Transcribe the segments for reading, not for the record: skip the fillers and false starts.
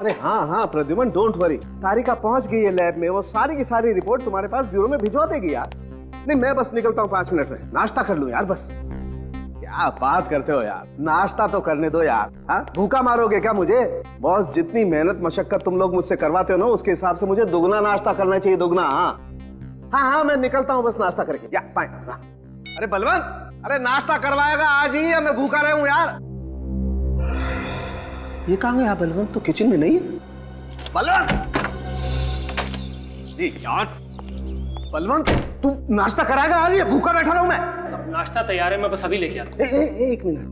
अरे हाँ हाँ प्रद्युमन, डोंट वरी, तारिका पहुंच गई है लैब में, वो सारी की सारी रिपोर्ट तुम्हारे पास ब्यूरो में भिजवा देगी यार। नहीं मैं बस निकलता हूँ 5 मिनट में, नाश्ता कर लूँ यार बस। क्या बात करते हो यार, नाश्ता तो करने दो यार। हाँ भूखा मारोगे क्या मुझे? बॉस जितनी मेहनत मशक्कत तुम लोग मुझसे करवाते हो ना, उसके हिसाब से मुझे दुगना नाश्ता करना चाहिए, दुगना। हाँ हाँ मैं निकलता हूँ बस नाश्ता करके। या फाइन। अरे बलवंत, अरे नाश्ता करवाएगा आज ही या मैं भूखा रहा हूँ यार? ये कहाँ गया बलवंत? तो किचन में नहीं है। बलवंत यार, बलवंत तू नाश्ता कराएगा आज या भूखा बैठा रहा हूं मैं? सब नाश्ता तैयार है, मैं बस अभी लेके आता हूँ। एक मिनट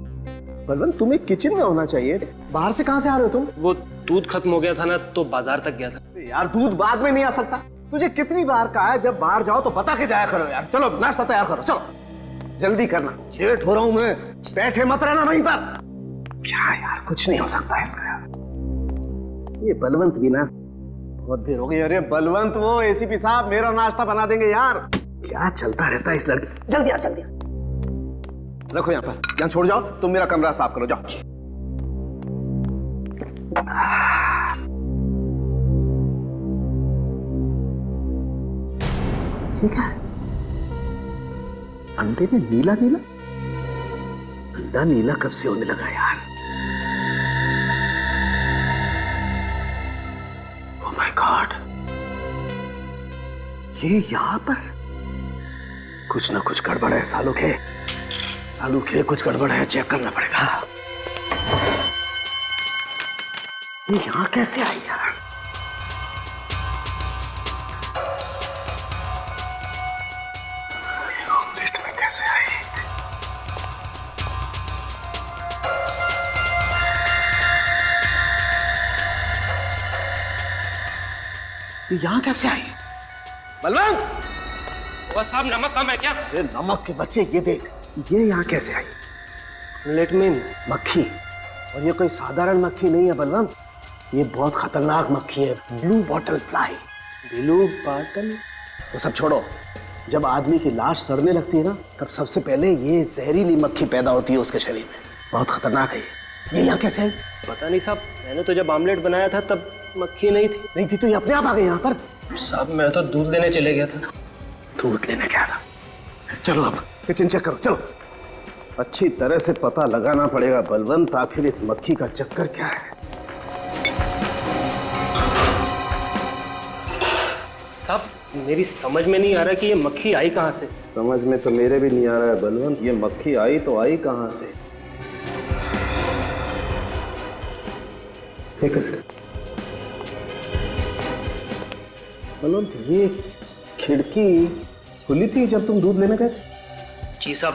बलवंत, तुम्हें किचन में होना चाहिए, बाहर से कहां से आ रहे हो तुम? वो दूध खत्म हो गया था ना, तो बाजार तक गया था। यार दूध बाद में नहीं आ सकता, तुझे कितनी बार कहा है जब बाहर जाओ तो बता के जाया करो यार। चलो नाश्ता तैयार करो, चलो जल्दी करना, लेट हो रहा हूं मैं। बैठे मत रहना वहीं पर। क्या यार, कुछ नहीं हो सकता है इसका यार। ये बलवंत भी ना, बहुत देर हो गई। अरे बलवंत, वो एसीपी साहब मेरा नाश्ता बना देंगे यार। क्या चलता रहता है इस लड़के। जल्दी आ, जल्दी आ। रखो यहाँ पर, यहाँ छोड़ जाओ, तुम मेरा कमरा साफ करो, जाओ। ठीक है, अंडे में नीला नीला, अंडा नीला कब से होने लगा यार? ओह माय गॉड, ये यहां पर कुछ ना कुछ गड़बड़ है। सालुक है, कुछ गड़बड़ है, चेक करना पड़ेगा। ये यहां कैसे आई यार? ऑमलेट में कैसे आई? ये यहां कैसे आई? बलवंत! बस साहब, नमक कम है क्या? अरे नमक के बच्चे, ये देख, ये यहाँ कैसे आई? ऑमलेट में मक्खी, और ये कोई साधारण मक्खी नहीं है बलवंत, ये बहुत खतरनाक मक्खी है, blue bottle fly. Blue bottle? वो सब छोड़ो, जब आदमी की लाश सड़ने लगती है ना, तब सबसे पहले ये जहरीली मक्खी पैदा होती है उसके शरीर में। बहुत खतरनाक है ये यहाँ कैसे आई? पता नहीं साहब, मैंने तो जब ऑमलेट बनाया था तब मक्खी नहीं थी। नहीं थी तो ये अपने आप आ गई यहाँ पर? साहब मैं तो दूध लेने चले गया था। दूध लेने गया था? चलो अब किचन चेक करो, चलो। अच्छी तरह से पता लगाना पड़ेगा बलवंत, आखिर इस मक्खी का चक्कर क्या है। साहब मेरी समझ में नहीं आ रहा कि ये मक्खी आई कहाँ से। समझ में तो मेरे भी नहीं आ रहा है बलवंत, ये मक्खी आई तो आई कहाँ से? एक मिनट बलवंत, ये खिड़की खुली थी जब तुम दूध लेने गए? जी साहब,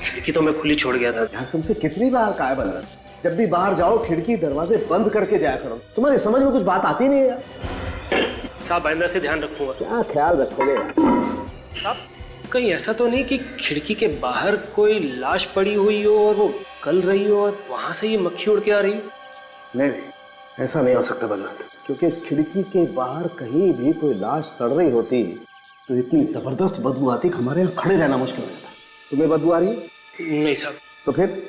खिड़की तो मैं खुली छोड़ गया था। यार तुमसे कितनी बार कहा है बलवंत, जब भी बाहर जाओ खिड़की दरवाजे बंद करके जाया करो। तुम्हारी समझ में कुछ बात आती नहीं है यार। साहब आइंदा से ध्यान रखूंगा। क्या ख्याल रखोगे यार? साहब कहीं ऐसा तो नहीं कि खिड़की के बाहर कोई लाश पड़ी हुई हो और वो गल रही हो और वहां से ये मक्खी उड़ के आ रही हो? नहीं, ऐसा नहीं हो सकता बलवंत, क्योंकि इस खिड़की के बाहर कहीं भी कोई लाश सड़ रही होती तो इतनी जबरदस्त बदबू आती कि हमारे यहाँ खड़े रहना मुश्किल हो जाता। तुम्हें बदबू आ रही है? नहीं साहब। तो फिर?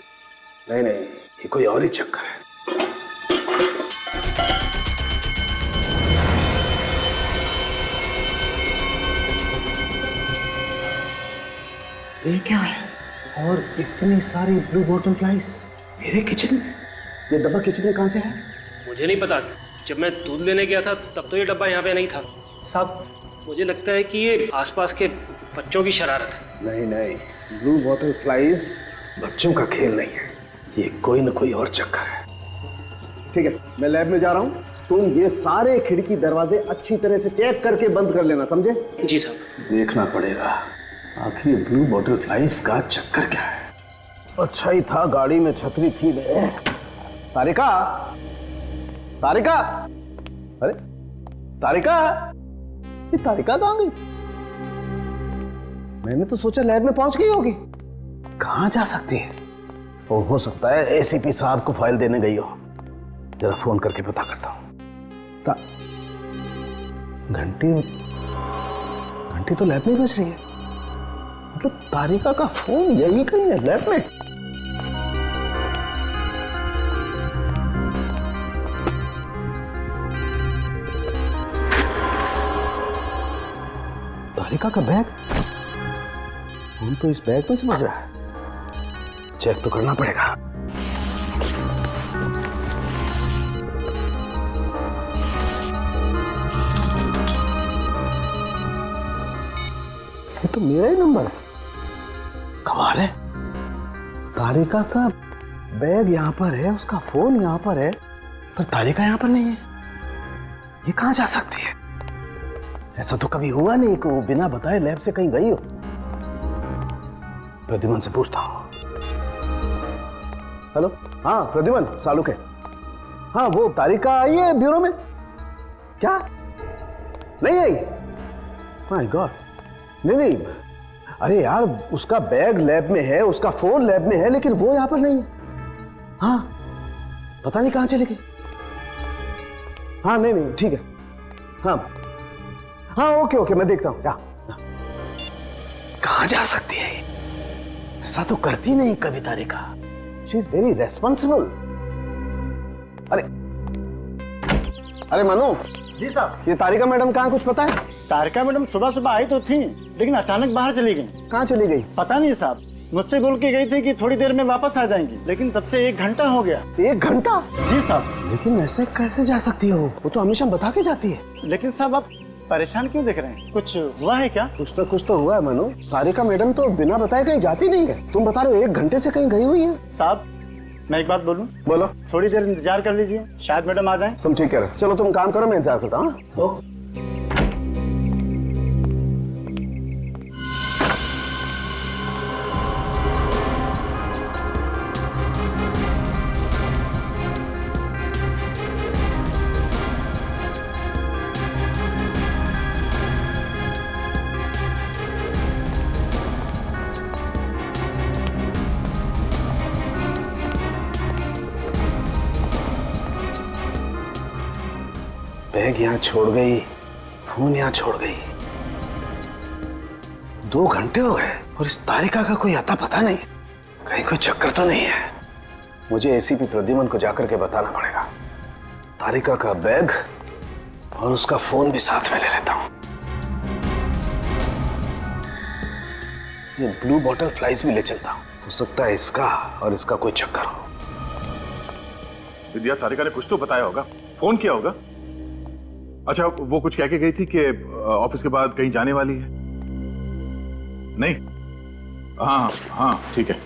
नहीं, ये कोई और ही चक्कर है। ये क्या है? और इतनी सारी ब्लू बॉटल फ्लाइज मेरे किचन में? ये डब्बा किचन में कहां से है? मुझे नहीं पता, जब मैं दूध लेने गया था तब तो ये डब्बा यहाँ पे नहीं था। साहब मुझे लगता है कि ये आसपास के बच्चों की शरारत है। नहीं, ब्लू बॉटल फ्लाइज बच्चों का खेल नहीं है, ये कोई ना कोई और चक्कर है। ठीक है, मैं लैब में जा रहा हूँ, तुम ये सारे खिड़की दरवाजे अच्छी तरह से चेक करके बंद कर लेना, समझे? जी साहब। देखना पड़ेगा आखिर ब्लू बॉटल फ्लाइज का चक्कर क्या है। अच्छा ही था गाड़ी में छतरी थी। तारिका, अरे तारिका, ये तारिका कहाँ गई? मैंने तो सोचा लैब में पहुंच गई होगी। कहाँ जा सकती है? वो हो सकता है एसीपी साहब को फाइल देने गई हो। जरा फोन करके पता करता हूँ। घंटी तो लैब में बज रही है, मतलब तारिका का फोन यही कहीं है लैब में। तारिका का बैग? फोन तो इस बैग में से बज रहा है। चेक तो करना पड़ेगा। ये तो मेरा ही नंबर है। कमाल है, तारिका का बैग यहाँ पर है, उसका फोन यहाँ पर है, पर तारिका यहाँ पर नहीं है। ये कहाँ जा सकती है? ऐसा तो कभी हुआ नहीं कि वो बिना बताए लैब से कहीं गई हो। प्रद्युमन से पूछता हूँ। हेलो, हाँ प्रद्युमन, सालुक है। हाँ, वो तारिका आई है ब्यूरो में? क्या नहीं आई? माय गॉड, नहीं, अरे यार, उसका बैग लैब में है, उसका फोन लैब में है, लेकिन वो यहां पर नहीं है। हाँ, पता नहीं कहां चली गई। हाँ नहीं, ठीक है। हाँ ओके, मैं देखता हूं। कहां जा सकती है ये? ऐसा तो करती नहीं कभी Tarika. She is very responsible. अरे मनु जी साहब। ये तारिका मैडम कहाँ, कुछ पता है? तारिका मैडम सुबह सुबह आई तो थी, लेकिन अचानक बाहर चली गई। कहाँ चली गई? पता नहीं साहब, मुझसे बोल के गई थी कि थोड़ी देर में वापस आ जाएंगी, लेकिन तब से 1 घंटा हो गया। 1 घंटा? जी साहब। लेकिन ऐसे कैसे जा सकती हो? वो तो हमेशा बता के जाती है। लेकिन साहब आप परेशान क्यों दिख रहे हैं? कुछ हुआ है क्या? कुछ तो हुआ है मनु। तारिका मैडम तो बिना बताए कहीं जाती नहीं है। तुम बता रहे हो 1 घंटे से कहीं गई हुई है। साहब मैं एक बात बोलूं? बोलो। थोड़ी देर इंतजार कर लीजिए, शायद मैडम आ जाएं। तुम ठीक कह रहे हो। चलो तुम काम करो, मैं इंतजार करता हूँ। बैग यहाँ छोड़ गई, फोन यहाँ छोड़ गई। 2 घंटे हो गए और इस तारिका का कोई अता पता नहीं। कहीं कोई चक्कर तो नहीं है। मुझे एसीपी प्रद्युमन को जाकर के बताना पड़ेगा। तारिका का बैग और उसका फोन भी साथ में ले लेता हूं। ये ब्लू बॉटल फ्लाइज भी ले चलता हूं। हो सकता है इसका और इसका कोई चक्कर हो। विद्या, तारिका ने कुछ तो बताया होगा, फोन किया होगा। अच्छा, वो कुछ कह के गई थी कि ऑफिस के बाद कहीं जाने वाली है? नहीं? हाँ ठीक है,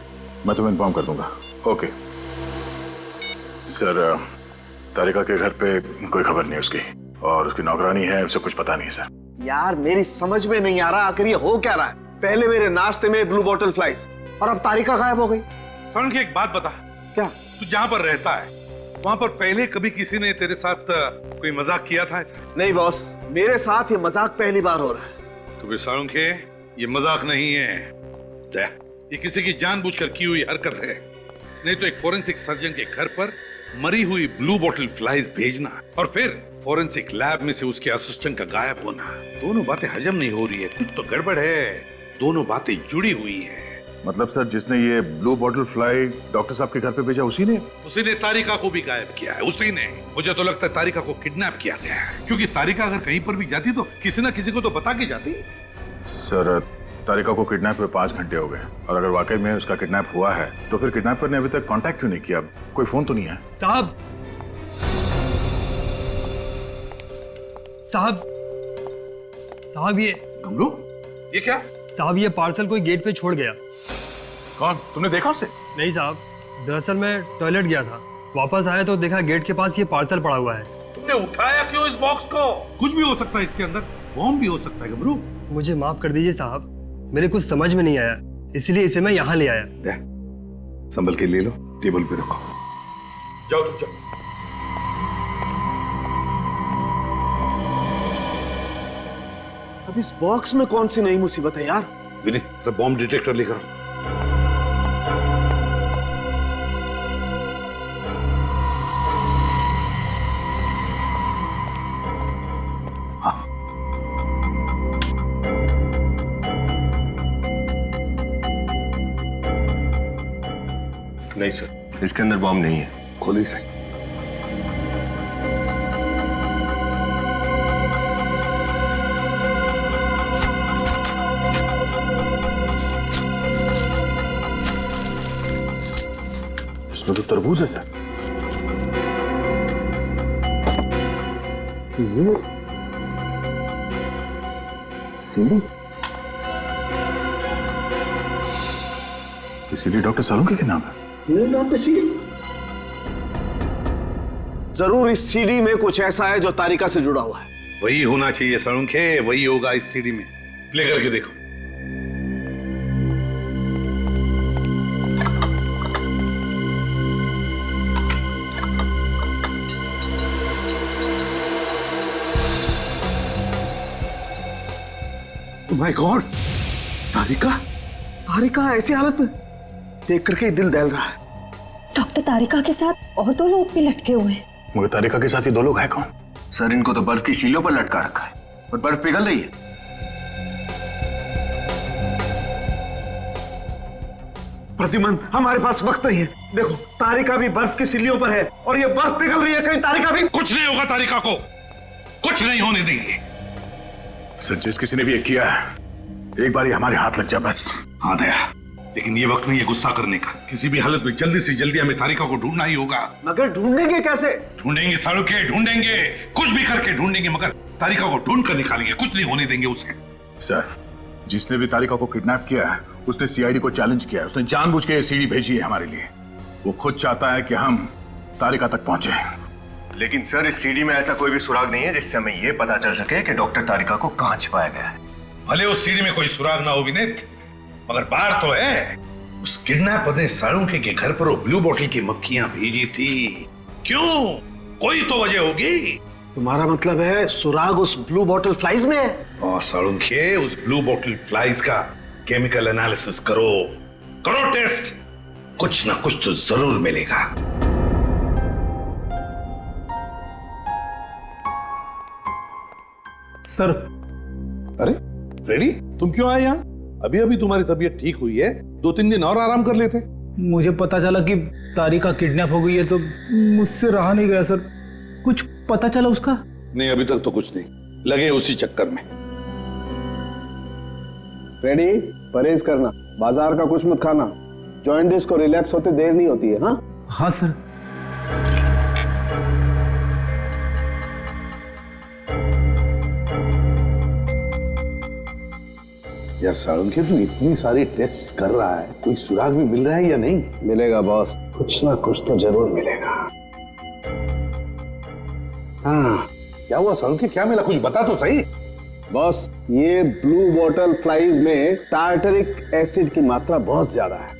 मैं तुम्हें इन्फॉर्म कर दूंगा। ओके सर, तारिका के घर पे कोई खबर नहीं उसकी, और उसकी नौकरानी है, उसे कुछ पता नहीं सर। यार मेरी समझ में नहीं आ रहा, आखिर ये हो क्या रहा है? पहले मेरे नाश्ते में ब्लू बॉटल फ्लाइज और अब तारिका गायब हो गई। सरण की एक बात बता, क्या? तू जहाँ पर रहता है वहाँ पर पहले कभी किसी ने तेरे साथ कोई मजाक किया था ऐसा? नहीं बॉस, मेरे साथ ये मजाक पहली बार हो रहा है। तो फिर सरण के ये मजाक नहीं है, ये किसी की जानबूझकर की हुई हरकत है। नहीं तो एक फोरेंसिक सर्जन के घर पर मरी हुई ब्लू बॉटल फ्लाइज भेजना और फिर फोरेंसिक लैब में से उसके असिस्टेंट का गायब होना, दोनों बातें हजम नहीं हो रही है। कुछ तो गड़बड़ है, दोनों बातें जुड़ी हुई है। मतलब सर, जिसने ये ब्लू बॉटल फ्लाई डॉक्टर साहब के घर पे भेजा उसी ने तारिका को भी गायब किया है। उसी ने, मुझे तो लगता है तारिका को किडनैप किया गया है, क्योंकि तारिका अगर कहीं पर भी जाती तो किसी ना किसी को तो बता के जाती। सर, तारिका को किडनैप हुए 5 घंटे हो गए, और अगर वाकई में उसका किडनैप हुआ है तो फिर किडनैपर ने अभी तक कांटेक्ट क्यों नहीं किया? कोई फोन तो नहीं है? साहब ये गमलू, ये क्या? साहब ये पार्सल कोई गेट पे छोड़ गया। कौन? तुमने देखा उसे? नहीं साहब, दरअसल मैं टॉयलेट गया था, वापस आया तो देखा गेट के पास ये पार्सल पड़ा हुआ है। तुमने उठाया क्यों इस बॉक्स को? कुछ भी हो सकता है इसके अंदर, बॉम्ब भी हो सकता है गमलू। मुझे माफ कर दीजिए साहब, मेरे कुछ समझ में नहीं आया, इसलिए इसे मैं यहाँ ले आया। संभल के ले लो, टेबल पे रखो। जाओ तुम जाओ। अब इस बॉक्स में कौन सी नई मुसीबत है यार? विनीत, बॉम्ब डिटेक्टर लेकर। नहीं सर, इसके अंदर बॉम्ब नहीं है। खोलो इसे। इसमें तो तरबूज है सर। ये सीडी, सीडी डॉक्टर सालुंखे के नाम है। मेरे नाम पे सीडी? जरूर इस सीडी में कुछ ऐसा है जो तारिका से जुड़ा हुआ है। वही होना चाहिए सालुंखे, वही होगा इस सीडी में। प्ले करके देखो। माय गॉड, तारिका! तारिका ऐसी हालत में देख करके ही दिल दहल रहा है। डॉक्टर तारिका के साथ और 2 लोग भी लटके हुए हैं। मगर तारिका के साथ ही 2 लोग हैं कौन? सर इनको तो बर्फ की सीलों पर लटका रखा है और बर्फ पिघल रही है। प्रतिमन, हमारे पास वक्त नहीं है। देखो, तारिका भी बर्फ की सिल्लियों पर है और ये बर्फ पिघल रही है। कहीं तारिका भी... कुछ नहीं होगा तारिका को, कुछ नहीं होने देंगे। सर, जिस किसी ने भी ये किया है, एक बार ये हमारे हाथ लग जाए बस। हाँ दया, लेकिन ये वक्त नहीं है गुस्सा करने का। किसी भी हालत में जल्दी से जल्दी हमें तारिका को ढूंढना ही होगा। मगर ढूंढेंगे कैसे? ढूंढेंगे सालुंखे, ढूंढेंगे, कुछ भी करके ढूंढेंगे, मगर तारिका को ढूंढ कर निकालेंगे। कुछ नहीं होने देंगे उसे। सर, जिसने भी तारिका को किडनैप किया है, उसने सीआईडी को चैलेंज किया है। उसने जानबूझ के ये सीडी भेजी है हमारे लिए। वो खुद चाहता है कि हम तारिका तक पहुंचे। लेकिन सर इस सीडी में ऐसा कोई भी सुराग नहीं है जिससे हमें यह पता चल सके कि डॉक्टर तारिका को कहां छिपाया गया है। भले उस सीडी में कोई सुराग ना हो विनीत, मगर बात तो है, उस किडनैपर ने सालुंखे के घर पर वो ब्लू बोतल की मक्खियां भेजी थी। क्यों? कोई तो वजह होगी। तुम्हारा मतलब है सुराग उस ब्लू बॉटल फ्लाइज में है? और सालुंखे, उस ब्लू बोतल फ्लाइज का केमिकल एनालिसिस करो, करो टेस्ट। कुछ ना कुछ तो जरूर मिलेगा। सर। अरे फ्रेडी, तुम क्यों आए यहाँ? अभी अभी तुम्हारी तबीयत ठीक हुई है, 2-3 दिन और आराम कर लेते। मुझे पता चला कि तारिका किडनैप हो गई है तो मुझसे रहा नहीं गया सर। कुछ पता चला उसका? नहीं, अभी तक तो कुछ नहीं, लगे उसी चक्कर में। रेडी, परहेज करना, बाजार का कुछ मत खाना। जॉइंटिस को रिलैप्स होते देर नहीं होती है। हाँ हाँ सर। यार सालुंखे, तू इतनी सारी टेस्ट कर रहा है, कोई सुराग भी मिल रहा है या नहीं? मिलेगा बॉस, कुछ ना कुछ तो जरूर मिलेगा। हाँ, क्या हुआ सालुंखे, क्या मिला? कुछ बता तो सही। बॉस, ये ब्लू बॉटल फ्लाइज में टार्टरिक एसिड की मात्रा बहुत ज्यादा है।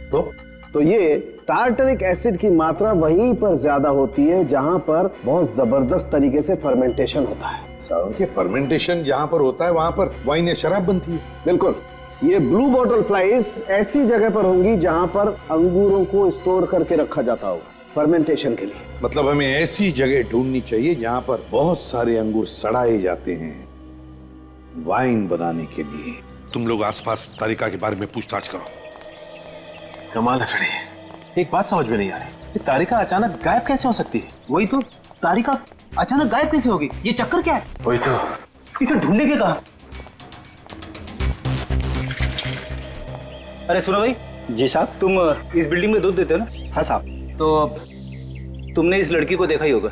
तो ये टार्टरिक एसिड की मात्रा वहीं पर ज्यादा होती है जहां पर बहुत जबरदस्त तरीके से फर्मेंटेशन होता है। सालुंखे, फर्मेंटेशन जहां पर होता है वहां पर वाइन या शराब बनती है। बिल्कुल, ये ब्लू बॉटल फ्लाइज ऐसी जगह पर होंगी जहां पर अंगूरों को स्टोर करके रखा जाता होगा फर्मेंटेशन के लिए। मतलब हमें ऐसी जगह ढूंढनी चाहिए जहां पर बहुत सारे अंगूर सड़ाए जाते हैं वाइन बनाने के लिए। तुम लोग आसपास तारिका के बारे में पूछताछ करो। कमाल है फ्रेडी, एक बात समझ में नहीं आ रही, तारिका अचानक गायब कैसे हो सकती है? वही तो, तारिका अचानक गायब कैसे होगी? ये चक्कर क्या है? वही तो, इसे ढूंढने के कहा। अरे सुनो भाई। जी साहब। तुम इस बिल्डिंग में दूध देते हो ना? हाँ साहब। तो तुमने इस लड़की को देखा ही होगा।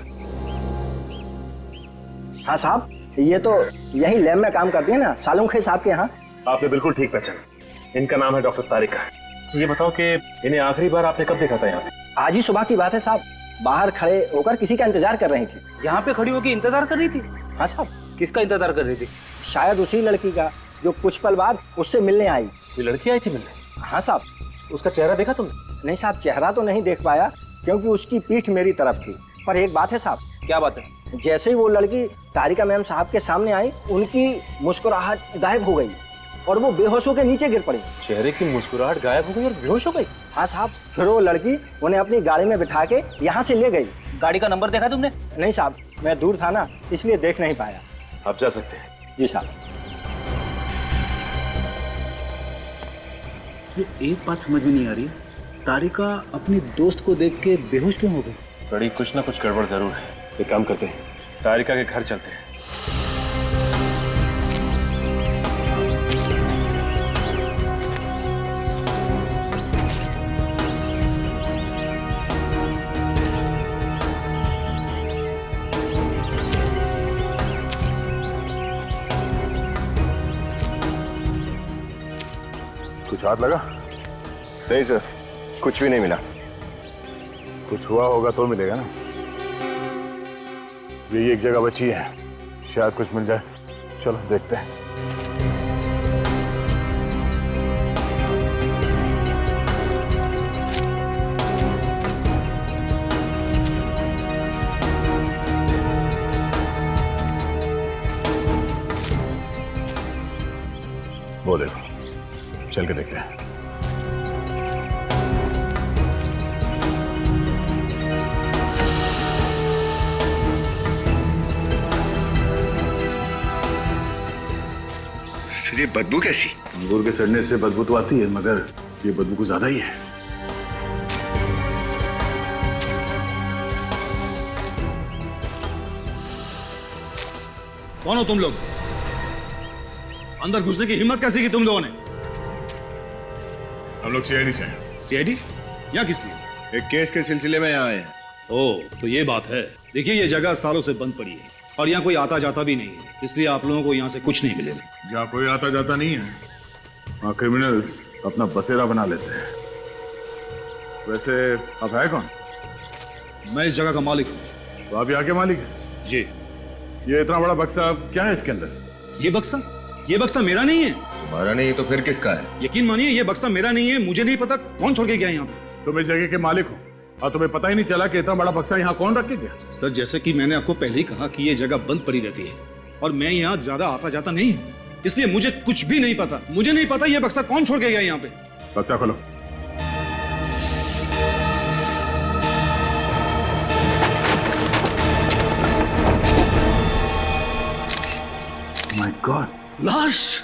हाँ साहब, ये तो यही लैब में काम करती है ना, सालुंखे साहब के यहाँ। आपने बिल्कुल ठीक पहचाना, इनका नाम है डॉक्टर तारिका। अच्छा ये बताओ कि इन्हें आखिरी बार आपने कब देखा था यहाँ पे? आज ही सुबह की बात है साहब, बाहर खड़े होकर किसी का इंतजार कर रही थी। यहाँ पे खड़ी होकर इंतजार कर रही थी? हाँ साहब। किसका इंतजार कर रही थी? शायद उसी लड़की का जो कुछ पल बाद उससे मिलने आई। ये लड़की आई थी मिलने? हाँ साहब। उसका चेहरा देखा तुमने? नहीं साहब, चेहरा तो नहीं देख पाया क्योंकि उसकी पीठ मेरी तरफ थी। पर एक बात है साहब। क्या बात है? जैसे ही वो लड़की तारिका मैम साहब के सामने आई, उनकी मुस्कुराहट गायब हो गई और वो बेहोश होकर नीचे गिर पड़ी। चेहरे की मुस्कुराहट गायब हो गई और बेहोश हो गई? हाँ साहब। फिर वो लड़की उन्हें अपनी गाड़ी में बिठा के यहाँ से ले गई। गाड़ी का नंबर देखा तुमने? नहीं साहब, मैं दूर था ना, इसलिए देख नहीं पाया। आप जा सकते हैं। जी साहब। एक बात समझ में नहीं आ रही, तारिका अपने दोस्त को देख के बेहोश क्यों हो गई? बड़ी कुछ ना कुछ गड़बड़ जरूर है। एक काम करते हैं, तारिका के घर चलते हैं। कुछ हाथ लगा? नहीं सर, कुछ भी नहीं मिला। कुछ हुआ होगा तो मिलेगा ना। यही एक जगह बची है, शायद कुछ मिल जाए। चलो देखते हैं। वो देखो, चल के देखते हैं। फिर ये बदबू कैसी? अंगूर के सड़ने से बदबू तो आती है, मगर ये बदबू कुछ ज्यादा ही है। कौन हो तुम लोग? अंदर घुसने की हिम्मत कैसे की तुम लोगों ने? हम लोग सीआईडी से हैं। सीआईडी? यहाँ किस लिए? एक केस के सिलसिले में यहाँ आए। ओह, तो ये बात है। देखिए, ये जगह सालों से बंद पड़ी है और यहाँ कोई आता जाता भी नहीं है, इसलिए आप लोगों को यहाँ से कुछ नहीं मिलेगा। जहाँ कोई आता जाता नहीं है, वहाँ क्रिमिनल्स अपना बसेरा बना लेते हैं। वैसे अब है कौन? मैं इस जगह का मालिक हूँ। तो आप यहाँ के मालिक हैं? जी। ये इतना बड़ा बक्सा क्या है इसके अंदर? ये बक्सा मेरा नहीं है। तुम्हारा नहीं तो फिर किसका है? यकीन मानिए, ये बक्सा मेरा नहीं है। मुझे नहीं पता कौन छोड़ के गया यहाँ पे। तुम इस जगह के मालिक हो और तुम्हें पता ही नहीं चला कि इतना बड़ा बक्सा यहाँ कौन रख के गया? सर, जैसे कि मैंने आपको पहले ही कहा कि ये जगह बंद पड़ी रहती है और मैं यहाँ ज्यादा आता जाता नहीं हूँ, इसलिए मुझे कुछ भी नहीं पता। मुझे नहीं पता ये बक्सा कौन छोड़ के गया यहाँ पे। बक्सा खोलो। माय गॉड, लाश!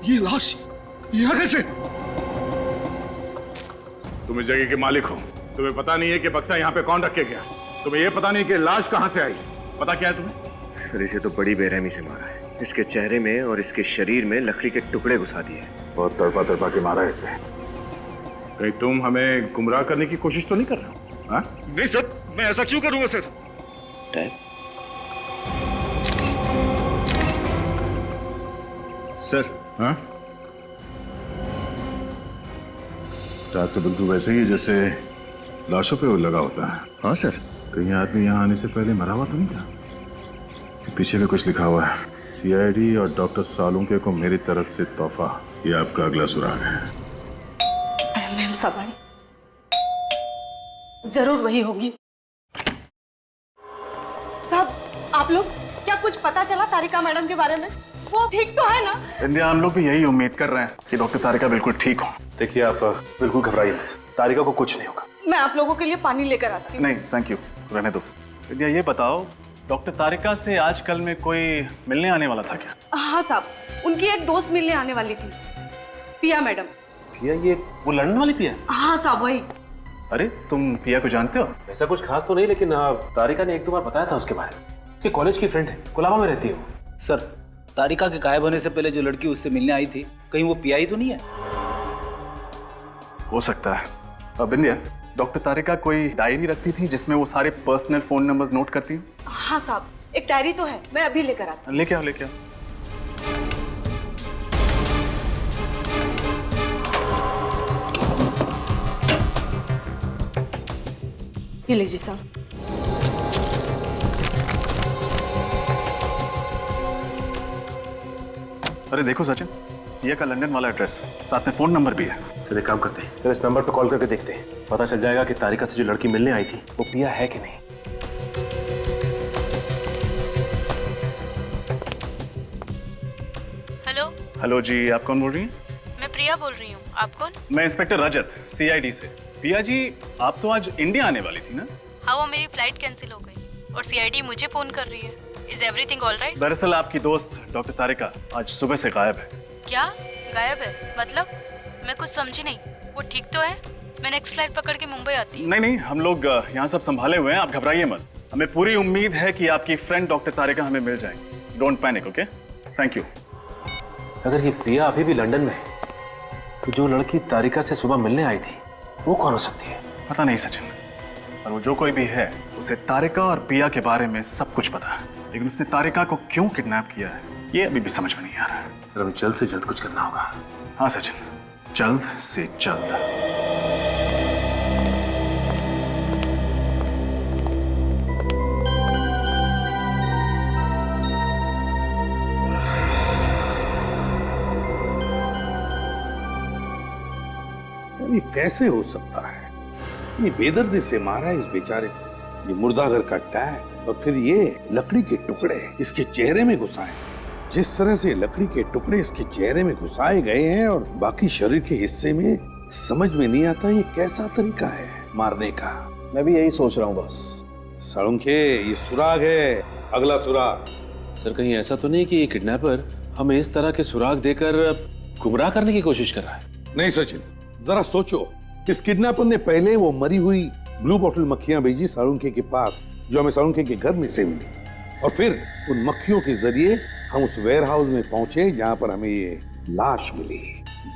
ये लाश यहाँ कैसे? तुम इस जगह के मालिक हो, तुम्हें पता नहीं है कि बक्सा यहाँ पे कौन रख के गया? तुम्हें यह पता नहीं कि लाश कहाँ से आई? पता क्या है तुम्हें? सर, इसे तो बड़ी बेरहमी से मारा है। इसके चेहरे में और इसके शरीर में लकड़ी के टुकड़े घुसा दिए। बहुत तड़पा तड़पा के मारा है इसे। कहीं तुम हमें गुमराह करने की कोशिश तो नहीं कर रहे हो? हाँ? नहीं सर, मैं ऐसा क्यों करूंगा सर? सर, हाँ? टैप तो बिल्कुल वैसे ही जैसे लाशों पे वो लगा होता है। हाँ सर। कहीं आदमी यहाँ आने से पहले मरा हुआ तो नहीं था? पीछे भी कुछ लिखा हुआ है, सीआईडी और डॉक्टर सालुंके को मेरी तरफ से तोहफा। ये आपका अगला सुराग है। मैम साहब आई, जरूर वही होगी। साहब, आप लोग क्या कुछ पता चला तारिका मैडम के बारे में? वो ठीक तो है ना? इंदिया, हम लोग भी यही उम्मीद कर रहे हैं कि डॉक्टर तारिका बिल्कुल ठीक हो। देखिए, आप बिल्कुल घबराइए मत, तारिका को कुछ नहीं होगा। मैं आप लोगों के लिए पानी लेकर आती हूँ। नहीं, थैंक यू, रहने दो। इंदिया, ये बताओ, डॉक्टर तारिका से आजकल में कोई मिलने आने वाला था क्या? हाँ साहब, उनकी एक दोस्त मिलने आने वाली थी, पिया मैडम। पिया? ये वो लंदन वाली पिया? हाँ साहब, वही। अरे, तुम पिया को जानते हो? ऐसा कुछ खास तो नहीं, लेकिन तारिका ने एक दो बार बताया था उसके बारे में। उसके कॉलेज की फ्रेंड है, कोलाबा में रहती है वो। सर, तारिका के गायब होने से पहले जो लड़की उससे मिलने आई थी, कहीं वो पिया ही तो नहीं है? हो सकता है। अब इंदिया, डॉक्टर तारिका कोई डायरी रखती थी जिसमें वो सारे पर्सनल फोन नंबर्स नोट करती हैं? हाँ साहब, एक डायरी तो है, मैं अभी लेकर आती हूँ। लेके आओ, लेके आओ। ये लीजिए साहब। अरे देखो सचिन, पिया का लंदन वाला एड्रेस, साथ में फोन नंबर भी है। सर, एक काम करते हैं सर, इस नंबर पर कॉल करके देखते हैं, पता चल जाएगा कि तारिका से जो लड़की मिलने आई थी वो पिया है कि नहीं। हेलो। हेलो जी, आप कौन बोल रही हैं? मैं प्रिया बोल रही हूँ, आप कौन? मैं इंस्पेक्टर रजत, सीआईडी से। पिया जी, आप तो आज इंडिया आने वाली थी ना? हाँ, वो मेरी फ्लाइट कैंसिल हो गई और सीआईडी मुझे फोन कर रही है। Is everything all right? दरअसल आपकी दोस्त डॉक्टर तारिका आज सुबह से गायब है। क्या गायब है? मतलब मैं कुछ समझी नहीं। वो ठीक तो है? मैं नेक्स्ट फ्लाइट पकड़ के मुंबई आती हूँ। नहीं नहीं, हम लोग यहाँ सब संभाले हुए हैं, आप घबराइए मत। हमें पूरी उम्मीद है कि आपकी फ्रेंड डॉक्टर तारिका हमें मिल जाएंगी। Don't panic, okay? Thank you. अगर ये प्रिया अभी भी लंदन में है, तो जो लड़की तारिका से सुबह मिलने आई थी वो कौन हो सकती है? पता नहीं सचिन, पर वो जो कोई भी है, उसे तारिका और पिया के बारे में सब कुछ पता है। लेकिन उसने तारिका को क्यों किडनैप किया है ये अभी भी समझ में नहीं आ रहा है। सर हमें जल्द से जल्द कुछ करना होगा। हाँ सचिन, जल्द से जल्द। ये कैसे हो सकता है? ये बेदर्दी से मारा है इस बेचारे को, ये मुर्दाघर का टैग और फिर ये लकड़ी के टुकड़े इसके चेहरे में घुसाए। जिस तरह से लकड़ी के टुकड़े इसके चेहरे में घुसाए गए हैं और बाकी शरीर के हिस्से में, समझ में नहीं आता ये कैसा तरीका है मारने का। मैं भी यही सोच रहा हूँ बॉस। साळुंखे, ये सुराग है, अगला सुराग। सर कहीं ऐसा तो नहीं कि ये किडनैपर हमें इस तरह के सुराग देकर गुमराह करने की कोशिश कर रहा है? नहीं सचिन, जरा सोचो, इस किडनैपर ने पहले वो मरी हुई ब्लू बॉटल मक्खियां भेजी साळुंखे के पास, जो हमें साळुंखे के घर में से मिली, और फिर उन मक्खियों के जरिए हम उस वेयर हाउस में पहुंचे जहां पर हमें ये लाश मिली।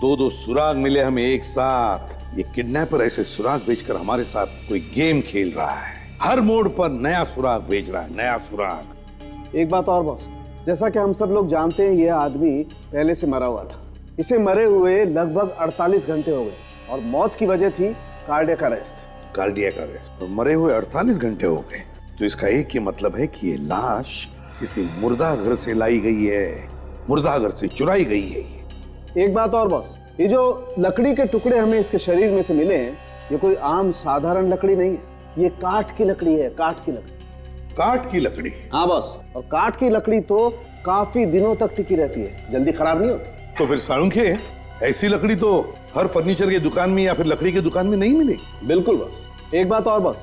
दो सुराग मिले हमें एक साथ। ये किडनैपर ऐसे सुराग भेजकर हमारे साथ कोई गेम खेल रहा है। हर मोड़ पर नया सुराग भेज रहा है, नया सुराग। एक बात और बॉस, जैसा कि हम सब लोग जानते हैं ये आदमी पहले से मरा हुआ था। इसे मरे हुए लगभग 48 घंटे हो गए और मौत की वजह थी कार्डियक अरेस्ट। Cardiac arrest. तो मरे हुए 48 घंटे हो गए, तो इसका एक ही मतलब है कि ये लाश किसी मुर्दाघर से लाई गई है, मुर्दाघर से चुराई गई है। एक बात और बॉस, ये जो लकड़ी के टुकड़े हमें इसके शरीर में से मिले हैं, ये कोई आम साधारण लकड़ी नहीं है, ये काठ की लकड़ी है, काठ की लकड़ी। काठ की लकड़ी? हाँ बॉस, और काठ की लकड़ी तो काफी दिनों तक टिकी रहती है, जल्दी खराब नहीं होती। तो फिर साळुंखे, ऐसी लकड़ी तो हर फर्नीचर की दुकान में या फिर लकड़ी की दुकान में नहीं मिलेगी। बिल्कुल बॉस। एक बात और बॉस,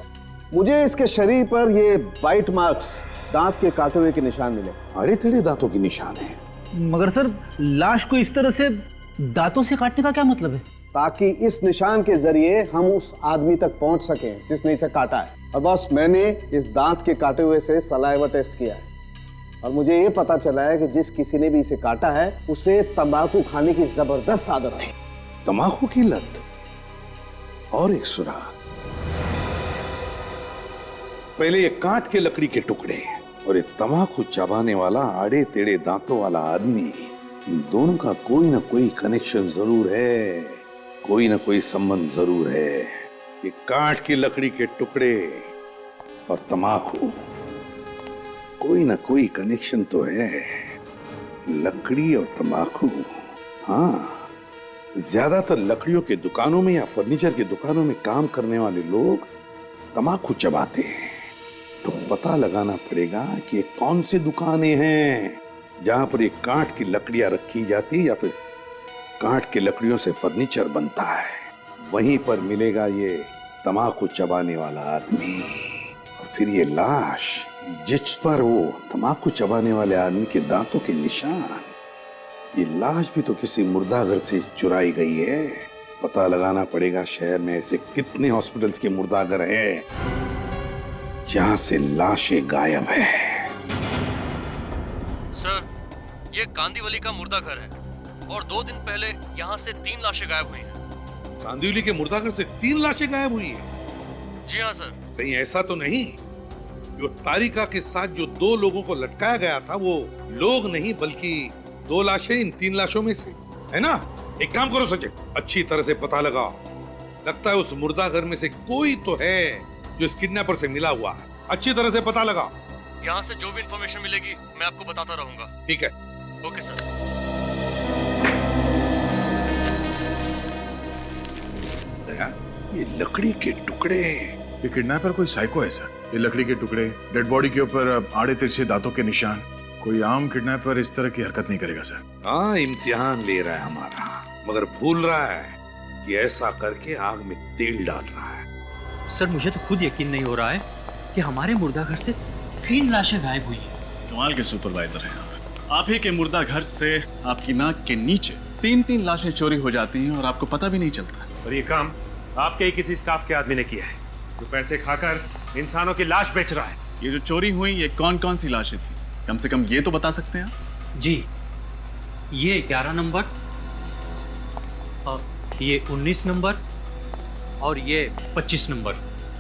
मुझे इसके शरीर पर ये बाइट मार्क्स, दांत के काटे हुए के निशान मिले। अरे तेरे दांतों के निशान है। मगर सर लाश को इस तरह से दांतों से काटने का क्या मतलब है? ताकि इस निशान के जरिए हम उस आदमी तक पहुंच सकें जिसने इसे काटा है। और बॉस, मैंने इस दांत के काटे हुए से सलाइवा टेस्ट किया है और मुझे ये पता चला है कि जिस किसी ने भी इसे काटा है उसे तंबाकू खाने की जबरदस्त आदत थी। तंबाकू की लत। और एक सुराग, पहले ये काट के लकड़ी के टुकड़े और ये तंबाकू चबाने वाला आड़े टेढ़े दांतों वाला आदमी, इन दोनों का कोई ना कोई कनेक्शन जरूर है, कोई ना कोई संबंध जरूर है। ये काट की लकड़ी के टुकड़े और तंबाकू, कोई ना कोई कनेक्शन तो है। लकड़ी और तंबाकू। हाँ, ज्यादातर लकड़ियों के दुकानों में या फर्नीचर की दुकानों में काम करने वाले लोग तंबाकू चबाते हैं। तो पता लगाना पड़ेगा कि कौन सी दुकानें हैं जहां पर ये काठ की लकड़ियां रखी जाती या फिर काठ की लकड़ियों से फर्नीचर बनता है। वहीं पर मिलेगा ये तंबाकू चबाने वाला आदमी और फिर ये लाश जिस पर वो तंबाकू चबाने वाले आदमी के दांतों के निशान। ये लाश भी तो किसी मुर्दाघर से चुराई गई है। पता लगाना पड़ेगा शहर में ऐसे कितने हॉस्पिटल्स के मुर्दाघर हैं जहां से लाशें गायब है। सर, ये कांदीवली का मुर्दाघर है और 2 दिन पहले यहाँ से 3 लाशें गायब हुई हैं। कांदिवली के मुर्दाघर से 3 लाशें गायब हुई हैं? जी हाँ सर। कहीं ऐसा तो नहीं जो तारिका के साथ जो 2 लोगों को लटकाया गया था वो लोग नहीं बल्कि 2 लाशें इन 3 लाशों में से है ना? एक काम करो सचिन, अच्छी तरह से पता लगाओ। लगता है उस मुर्दाघर में से कोई तो है जो इस किडनैपर से मिला हुआ है। अच्छी तरह से पता लगाओ। यहाँ से जो भी इंफॉर्मेशन मिलेगी मैं आपको बताता रहूंगा। ठीक है। Okay sir. दया, ये लकड़ी के टुकड़े। ये किडनैपर कोई साइको है सर। ये लकड़ी के टुकड़े, डेड बॉडी के ऊपर आड़े तिरछे दांतों के निशान। कोई आम किडनैपर इस तरह की हरकत नहीं करेगा सर। हाँ, इम्तिहान ले रहा है हमारा, मगर भूल रहा है कि ऐसा करके आग में तेल डाल रहा है। सर, मुझे तो खुद यकीन नहीं हो रहा है कि हमारे मुर्दाघर से 3 लाशें गायब हुई हैं। कमाल के सुपरवाइजर हैं आप ही के मुर्दाघर से आपकी नाक के नीचे 3-3 लाशें चोरी हो जाती हैं और आपको पता भी नहीं चलता। और ये काम आपके ही किसी स्टाफ के आदमी ने किया है जो पैसे खाकर इंसानों की लाश बेच रहा है। ये जो चोरी हुई ये कौन-कौन सी लाशें थी? कम से कम ये तो बता सकते हैं आप? जी, ये 11 नंबर, ये 19 नंबर और ये 25 नंबर।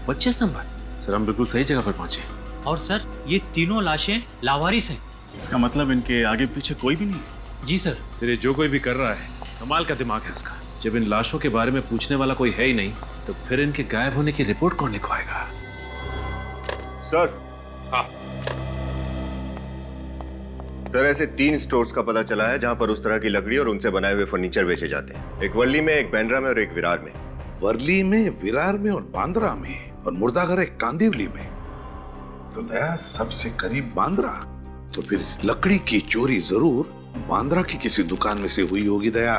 25 नंबर? सर, हम बिल्कुल सही जगह पर पहुंचे। और सर ये तीनों लाशें लावारिस हैं। इसका मतलब इनके आगे पीछे कोई भी नहीं? जी सर। सर ये जो कोई भी कर रहा है कमाल का दिमाग है उसका। जब इन लाशों के बारे में पूछने वाला कोई है ही नहीं तो फिर इनके गायब होने की रिपोर्ट कौन लिखवाएगा? सर। हाँ सर, ऐसे 3 स्टोर्स का पता चला है जहां पर उस तरह की लकड़ी और उनसे बनाए हुए फर्नीचर बेचे जाते हैं। एक वर्ली में, एक बांद्रा में और एक विरार में। वर्ली में, विरार में और बांद्रा में, और मुर्दाघर एक कांदिवली में। तो दया सबसे करीब बांद्रा, तो फिर लकड़ी की चोरी जरूर बांद्रा की किसी दुकान में से हुई होगी दया।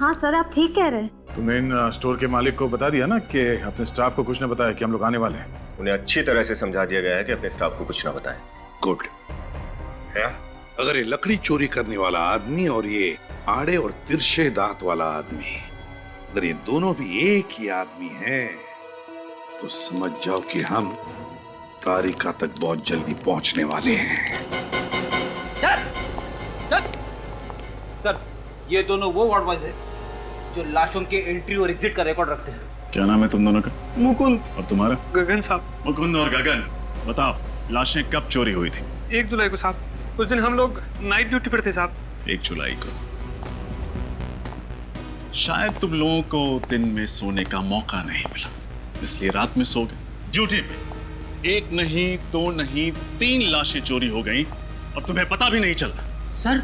हाँ सर, आप ठीक कह रहे हैं। तो मेन स्टोर के मालिक को बता दिया ना कि अपने स्टाफ को कुछ न बताया कि हम लोग आने वाले हैं? उन्हें अच्छी तरह से समझा दिया गया है कि अपने स्टाफ को कुछ ना बताएं। गुड। अगर ये लकड़ी चोरी करने वाला आदमी और ये आड़े और तिरछे दांत वाला आदमी, अगर ये दोनों भी एक ही आदमी हैं, तो समझ जाओ कि हम तारिका तक बहुत जल्दी पहुंचने वाले हैं। सर ये दोनों वो वार्ड बॉयज हैं जो लाशों के एंट्री और एग्जिट का रिकॉर्ड रखते हैं। क्या नाम है तुम दोनों का? मुकुंद। और तुम्हारा? गगन साहब। मुकुंद और गगन, बताओ लाशें कब चोरी हुई थी? 1 जुलाई को साहब। उस दिन हम लोग नाइट ड्यूटी पर थे साहब। 1 जुलाई को। शायद तुम लोगों को दिन में सोने का मौका नहीं मिला, इसलिए रात में सो गए। ड्यूटी पे 1 नहीं 2 नहीं 3 लाशें चोरी हो गई और तुम्हें पता भी नहीं चला। सर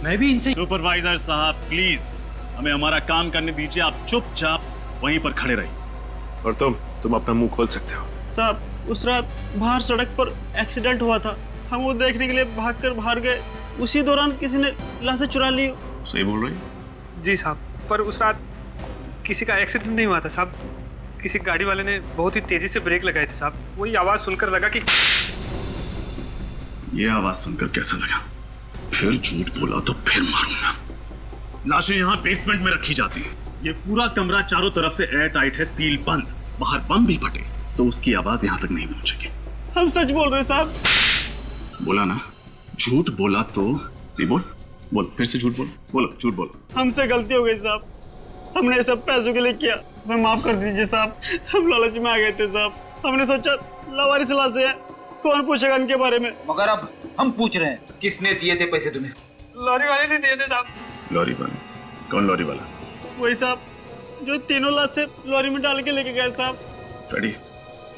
मैं भी इनसे। सुपरवाइजर साहब प्लीज हमें हमारा काम करने दीजिए। आप चुपचाप वहीं पर खड़े रहिए। और तुम अपना मुंह खोल सकते हो। साहब उस रात बाहर सड़क पर एक्सीडेंट हुआ था, हम वो देखने के लिए भागकर बाहर गए। उसी दौरान किसी ने लाशें चुरा ली। सही बोल रही? जी साहब, पर उस रात किसी का एक्सीडेंट नहीं हुआ था साहब। किसी गाड़ी वाले ने बहुत ही तेजी से ब्रेक लगाए थे साहब। वही आवाज सुनकर लगा कि। ये आवाज सुनकर कैसा लगा? फिर झूठ बोला तो फिर मारूंगा। लाशें यहाँ बेसमेंट में रखी जाती है। ये पूरा कमरा चारों तरफ से एयर टाइट है, सील बंद। बाहर बम भी फटे तो उसकी आवाज यहाँ तक नहीं पहुंचेगी। हम सच बोल रहे हैं साहब। बोला ना, झूठ बोला तो बोल फिर से झूठ बोलो झूठ बोलो। हमसे गलती हो गई साहब, हमने ये सब पैसों के लिए किया, हमें माफ कर दीजिए साहब। हम लालच में आ गए थे साहब। हमने सोचा लावारिस लाशें हैं, कौन पूछेगा इनके बारे में। मगर अब हम पूछ रहे हैं, किसने दिए थे पैसे तुम्हें? लॉरी वाले ने दिए थे साहब। लॉरी वाला? कौन लॉरी वाला? वही साहब जो तीनों लाशें लॉरी में डाल के लेके गए साहब। रेडी,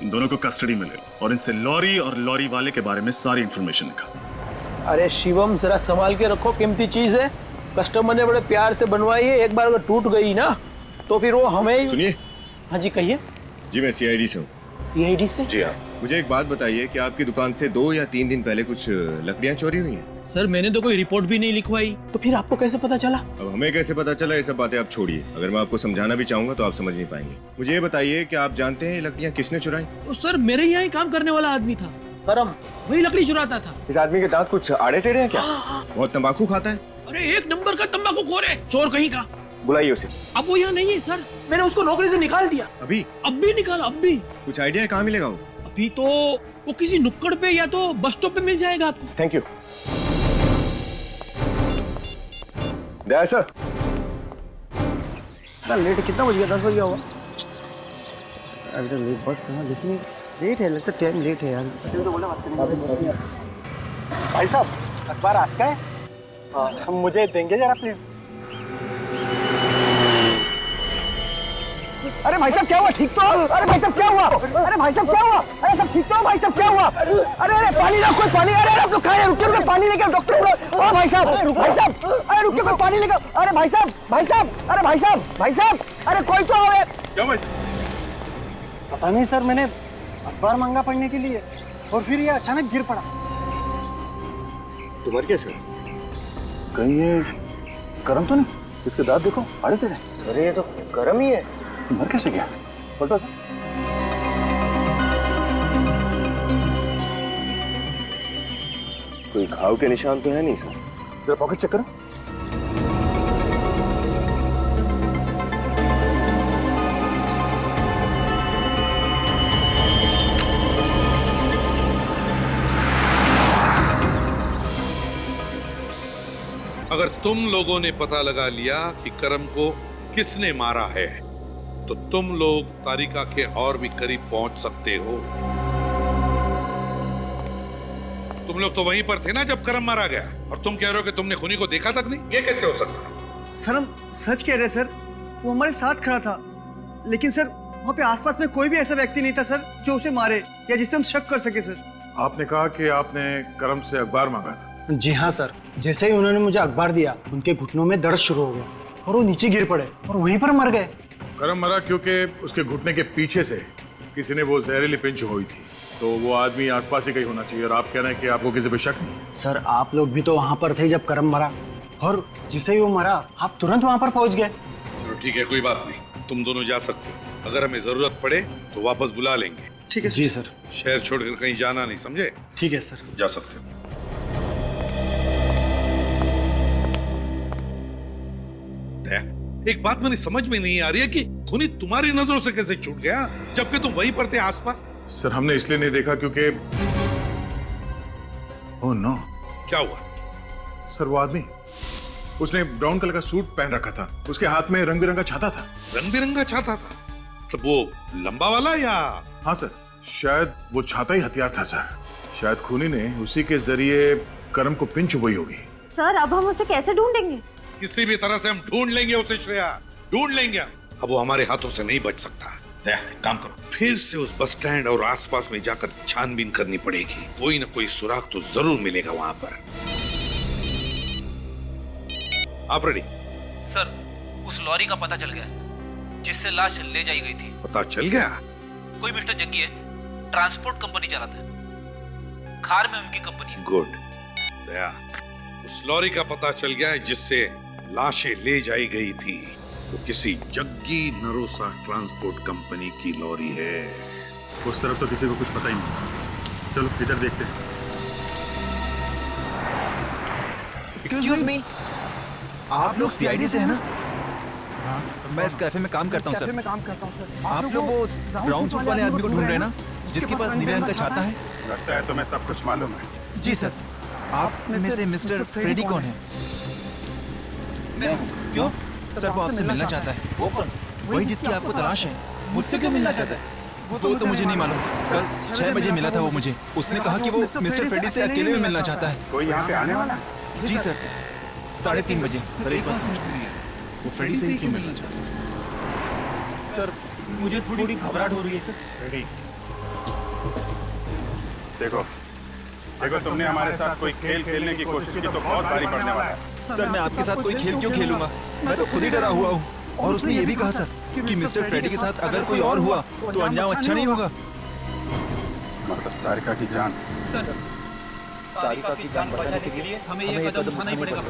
इन दोनों को कस्टडी में ले और इनसे लॉरी और लॉरी वाले के बारे में सारी इंफॉर्मेशन निकाल। अरे शिवम जरा संभाल के रखो, कीमती चीज है। कस्टमर ने बड़े प्यार से बनवाई है, एक बार अगर टूट गई ना तो फिर वो हमें। सुनिए। हाँ जी कहिए। जी मैं सीआईडी से हूँ। सीआईडी से? जी हाँ। मुझे एक बात बताइए कि आपकी दुकान से 2 या 3 दिन पहले कुछ लकड़ियाँ चोरी हुई हैं? सर मैंने तो कोई रिपोर्ट भी नहीं लिखवाई। तो फिर आपको कैसे पता चला? अब हमें कैसे पता चला, ये सब बातें आप छोड़िए। अगर मैं आपको समझाना भी चाहूंगा तो आप समझ नहीं पाएंगे। मुझे ये बताइए कि आप जानते हैं ये लकड़ियाँ किसने चुराई? सर मेरे यहाँ ही काम करने वाला आदमी था, करम, वही लकड़ी चुराता था। इस आदमी के दांत कुछ आड़े टेढ़े हैं क्या? बहुत तंबाकू खाता है? अरे 1 नंबर का तंबाकूखोर है, चोर कहीं का। बुलाइए उसे। अब वो यहाँ नहीं है सर, मैंने उसको नौकरी से निकाल दिया। अभी? अब भी निकाला, अब भी। कुछ आइडिया है कहाँ मिलेगा वो? अभी तो वो किसी नुक्कड़ पे या तो बस स्टॉप पे मिल जाएगा आपको। Thank you. Daya sir. Late कितना बज गया? 10 बज गया होगा। अभी तो लेट बस कहाँ दिख नहीं, लेट है लगता, टाइम लेट है यार। तो बोला बात करनी। भाई साहब अखबार आज का है, हम मुझे देंगे जरा प्लीज। अरे भाई साहब क्या हुआ? ठीक तो? अरे भाई साहब क्या हुआ? अरे भाई साहब क्या हुआ? अरे सब ठीक तो? भाई साहब क्या हुआ? अरे अरे पानी लाओ, कोई पानी। अरे आप लोग खा रहे, रुकिए रुकिए, पानी लेकर डॉक्टर को। ओ भाई साहब, अरे रुकिए, कोई पानी लेकर। अरे भाई साहब, अरे भाई साहब, अरे कोई तो आओ। क्या भाई साहब? पता नहीं सर, मैंने अखबार मांगा पढ़ने के लिए और फिर ये अचानक गिर पड़ा। तुम्हारे क्या सर? कहीं ये करम तो नहीं? इसके दांत देखो आड़े टेढ़े। अरे ये तो गरम ही है। मर कैसे गया? पलटो सर। कोई घाव के निशान तो है नहीं सर। जरा पॉकेट चेक करो। अगर तुम लोगों ने पता लगा लिया कि करम को किसने मारा है तो तुम लोग तारिका के और भी करीब पहुंच सकते हो। तुम लोग तो वहीं पर थे ना जब करम मारा गया, और तुम कह रहे हो कि तुमने खूनी को देखा तक नहीं? ये कैसे हो सकता है? सर हम सच कह रहे हैं सर, वो हमारे साथ खड़ा था, लेकिन सर वहाँ पे आसपास में कोई भी ऐसा व्यक्ति नहीं था सर जो उसे मारे या जिस पे हम शक कर सके सर। आपने कहा कि आपने करम से अखबार मांगा था। जी हाँ सर, जैसे ही उन्होंने मुझे अखबार दिया उनके घुटनों में दर्द शुरू हो गया और वो नीचे गिर पड़े और वहीं पर मर गए। करम मरा क्योंकि उसके घुटने के पीछे से किसी ने वो जहरीली पिंच हुई थी, तो वो आदमी आसपास ही कहीं होना चाहिए। और आप कह रहे हैं कि आपको किसी पे शक नहीं? सर आप लोग भी तो वहाँ पर थे जब करम मरा, और जिसे ही वो मरा आप तुरंत वहाँ पर पहुँच गए। चलो ठीक है, कोई बात नहीं, तुम दोनों जा सकते हो। अगर हमें जरूरत पड़े तो वापस बुला लेंगे। ठीक है जी सर। शहर छोड़कर कहीं जाना नहीं, समझे? ठीक है सर। जा सकते हो। एक बात मैंने समझ में नहीं आ रही है कि खूनी तुम्हारी नजरों से कैसे छूट गया जबकि तुम वहीं पर थे आसपास? सर हमने इसलिए नहीं देखा क्योंकि ओह नो। क्या हुआ? सर वो आदमी, उसने ब्राउन कलर का सूट पहन रखा था, उसके हाथ में रंग बिरंगा छाता था। रंग बिरंगा छाता था? मतलब वो लंबा वाला या? हाँ सर, शायद वो छाता ही हथियार था सर। शायद खूनी ने उसी के जरिए करम को पिन चुभई होगी। सर अब हम उसे कैसे ढूंढेंगे? किसी भी तरह से हम ढूंढ लेंगे उसे श्रेया, ढूंढ लेंगे। अब वो हमारे हाथों से नहीं बच सकता। काम करो, फिर से उस बस स्टैंड और आसपास में जाकर छानबीन करनी पड़ेगी। कोई ना कोई सुराग तो जरूर मिलेगा वहां पर। आप रेडी? सर उस लॉरी का पता चल गया जिससे लाश ले जाई गई थी। पता चल गया? कोई मिस्टर जग्गी है, ट्रांसपोर्ट कंपनी चलाता है, खार में उनकी कंपनी है। गुड दया, उस लॉरी का पता चल गया है जिससे लाशें ले जाई गई थी। वो किसी जग्गी नरोसा ट्रांसपोर्ट कंपनी की लॉरी है। उस तरफ तो किसी को कुछ पता ही नहीं। चलो इधर देखते हैं। एक्सक्यूज मी, आप लोग सीआईडी से हैं ना? हाँ, मैं इस कैफे में काम करता हूँ सर। आप लोग वो ब्राउन सूट वाले आदमी को ढूंढ रहे हैं ना, जिसके पास नीले रंग का छाता है? लगता है तुम्हें सब कुछ मालूम है। जी सर। आप में से मिस्टर फ्रेडी कौन है? मैं क्यों? सर वो आपसे मिलना चाहता है। वो कौन? वही जिसकी आपको तलाश है। मुझसे क्यों मिलना चाहता है? वो तो मुझे नहीं मालूम। कल 6 बजे मिला था वो मुझे। उसने कहा कि वो मिस्टर फ्रेडी से अकेले में मिलना चाहता है। कोई यहाँ पे आने वाला? जी सर, 3:30 बजे। सर एक बात समझ में नहीं, वो फ्रेडी से ही क्यों मिलना चाहता है? सर मुझे थोड़ी घबराहट हो रही है सर। देखो देखो, तुमने हमारे साथ कोई खेल खेलने की कोशिश की तो बहुत भारी पड़ने वाला है। सर मैं आपके साथ कोई खेल क्यों खेलूंगा? मैं तो खुद ही डरा हुआ हूँ। और उसने ये भी कहा सर कि मिस्टर फ्रेडी के साथ अगर कोई और हुआ तो अंजाम अच्छा नहीं होगा। मतलब तारिका की जान। सर तारिका की जान बचाने के लिए हमें ये कदम उठाना ही पड़ेगा।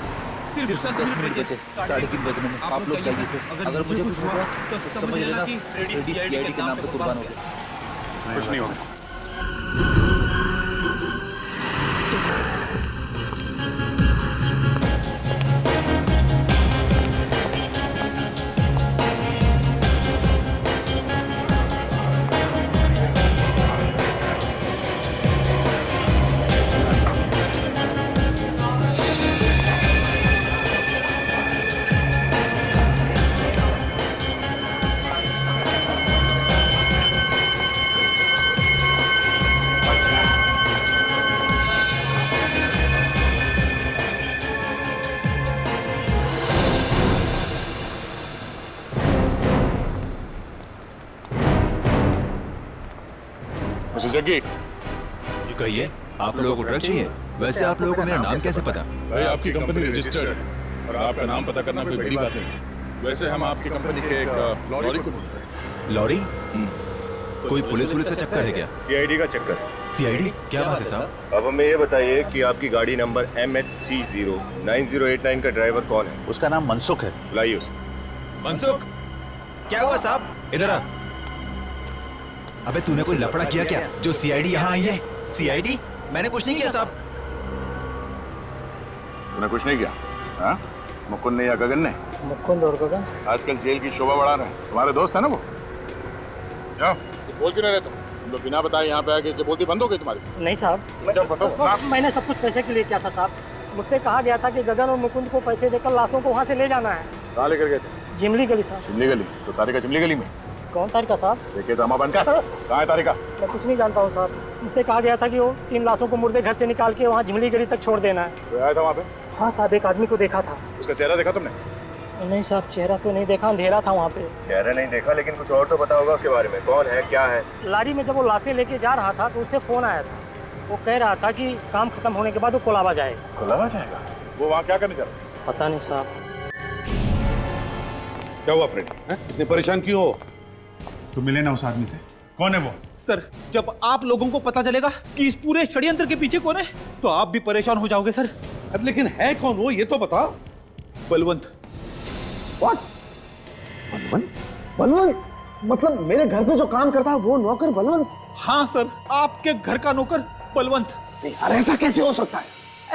सिर्फ 10 मिनट बचे, 3:30 बजने में। आप लोग जल्दी से, अगर मुझे कुछ हुआ तो समझ लेना फ्रेडी सीआईडी के नाम पे कुर्बान हो गया। कुछ नहीं होगा। जग्गी, कहिए, आप लोगों को ट्रक चाहिए? वैसे आप लोगों को मेरा नाम कैसे पता? भाई आपकी कंपनी रजिस्टर्ड है और आपका नाम पता करना कोई बड़ी बात नहीं है। वैसे हम आपकी कंपनी के एक लॉरी को ढूंढ रहे हैं। लॉरी? कोई पुलिस का चक्कर है क्या? सीआईडी का चक्कर। सीआईडी? क्या बात है साहब? अब हमें ये बताइए कि आपकी गाड़ी नंबर MHC09089 का ड्राइवर कौन है? उसका नाम मनसुख है। बुलाइए उसे। मनसुख, क्या हुआ साहब? इधर आ। अबे तूने कोई लफड़ा किया क्या जो सीआईडी यहाँ आई है? सीआईडी? मैंने कुछ नहीं किया साहब। तूने कुछ नहीं किया? हाँ? मुकुंद ने या गगन ने? मुकुंद और गगन आजकल जेल की शोभा बढ़ा रहे हैं। तुम्हारे दोस्त है ना वो? क्या बोल क्यों नहीं रहे तुम लोग? बिना बताए यहाँ पे आके इसलिए बोलती बंद हो गई तुम्हारी? नहीं साहब, मैंने सब कुछ पैसे के लिए किया था साहब। मुझसे कहा गया था कि गगन और मुकुंद को पैसे देकर लाशों को वहाँ से ले जाना है। कहाँ लेकर गए थे? जिमली गली साहब। चिमली गली? तो तारिका चिमली गली में? कौन तारिका साहब? देखिए दामा बनकर कहाँ है तारिका? मैं कुछ नहीं जानता हूँ साहब। मुझसे कहा गया था कि वो 3 लाशों को मुर्दे घर से निकाल के वहाँ झिमली गली तक छोड़ देना है। तो आया था वहाँ पे? हाँ साहब, एक आदमी को देखा था। उसका चेहरा देखा तुमने? नहीं साहब, चेहरा तो नहीं देखा, अंधेरा था वहाँ पे। चेहरा नहीं देखा, लेकिन कुछ और तो पता होगा उसके बारे में। कौन है, क्या है? लारी में जब वो लाशें लेके जा रहा था तो उससे फोन आया था। वो कह रहा था कि काम खत्म होने के बाद वो कोलाबा जाएगा। कोलाबा जाएगा? वो वहाँ क्या करने जा रहा है? पता नहीं साहब। क्या हुआ फ्रेंड? इतने परेशान क्यों हो? तुम मिले ना उस आदमी से, कौन है वो? सर, जब आप लोगों को पता चलेगा कि इस पूरे षड्यंत्र के पीछे कौन है तो आप भी परेशान हो जाओगे सर। लेकिन है कौन वो, ये तो बता। बलवंत। What? बलवंत? बलवंत? मतलब मेरे घर पे जो काम करता है वो नौकर बलवंत? हाँ सर, आपके घर का नौकर बलवंत। यार ऐसा कैसे हो सकता है?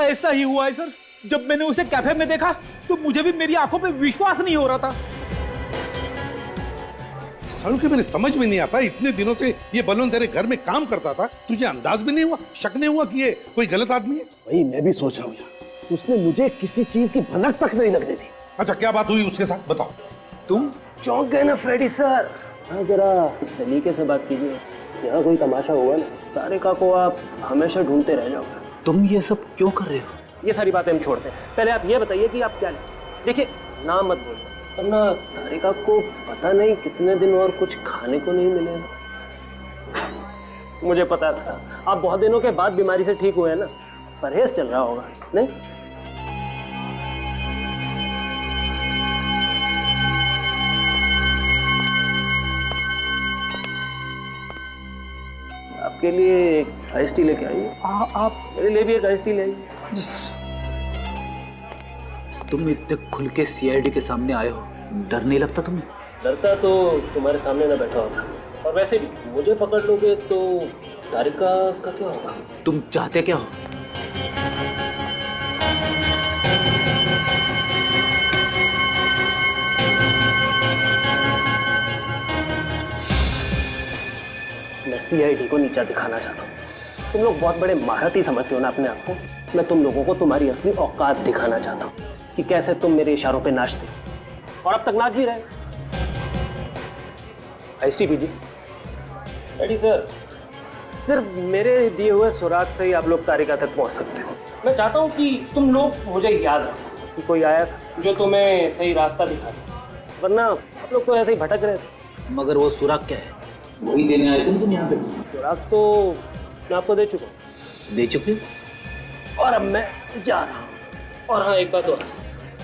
ऐसा ही हुआ है सर। जब मैंने उसे कैफे में देखा तो मुझे भी मेरी आंखों पे विश्वास नहीं हो रहा था। सालों के मैंने समझ में नहीं आता, इतने दिनों से ये बलवंत तेरे घर में काम करता था, तुझे अंदाज भी नहीं हुआ, शक नहीं हुआ कि ये कोई गलत आदमी है? वही मैं भी सोच रहा हूँ यार, उसने मुझे किसी चीज की भनक तक नहीं लगने दी। अच्छा, क्या बात हुई उसके साथ, बताओ। तुम चौंक गए ना फ्रेडी सर? हाँ, जरा सलीके से बात कीजिए। यहाँ कोई तमाशा हुआ ना, तारिका को आप हमेशा ढूंढते रह जाओगे। तुम ये सब क्यों कर रहे हो? ये सारी बातें हम छोड़ते हैं, पहले आप ये बताइए कि आप क्या लें। देखिए, नाम मत बोलिए, वरना तारिका को पता नहीं कितने दिन और कुछ खाने को नहीं मिलेगा। मुझे पता था आप बहुत दिनों के बाद बीमारी से ठीक हुए हैं ना, परहेज चल रहा होगा, नहीं? आपके लिए एक आइस टी लेके आइए। आप मेरे लिए भी एक आइस टी ले आइए। जी सर। तुम इतने खुल के सीआईडी के सामने आए हो, डर नहीं लगता तुम्हें? डरता तो तुम्हारे सामने ना बैठा होता, और वैसे भी मुझे पकड़ लोगे तो तारिका का क्या होगा? तुम चाहते क्या हो? मैं सीआईडी को नीचा दिखाना चाहता हूँ। तुम लोग बहुत बड़े महारथी समझते हो ना अपने आप को। मैं तुम लोगों को तुम्हारी असली औकात दिखाना चाहता हूँ कि कैसे तुम मेरे इशारों पे नाचते हो, और अब तक नाच भी रहे। आइस टी पीजिए। रेडी सर, सिर्फ मेरे दिए हुए सुराग से ही आप लोग तारिका तक पहुँच सकते हो। मैं चाहता हूँ कि तुम लोग मुझे याद रखो कि कोई आया था जो तुम्हें सही रास्ता दिखा दे, वरना आप लोग तो ऐसे ही भटक रहे थे। मगर वो सुराग क्या है? वही देने आए थे तुम यहाँ पे? सुराग तो मैं आपको दे चुका हूँ। दे चुके? और अब मैं जा रहा हूँ। और हाँ, एक बात और,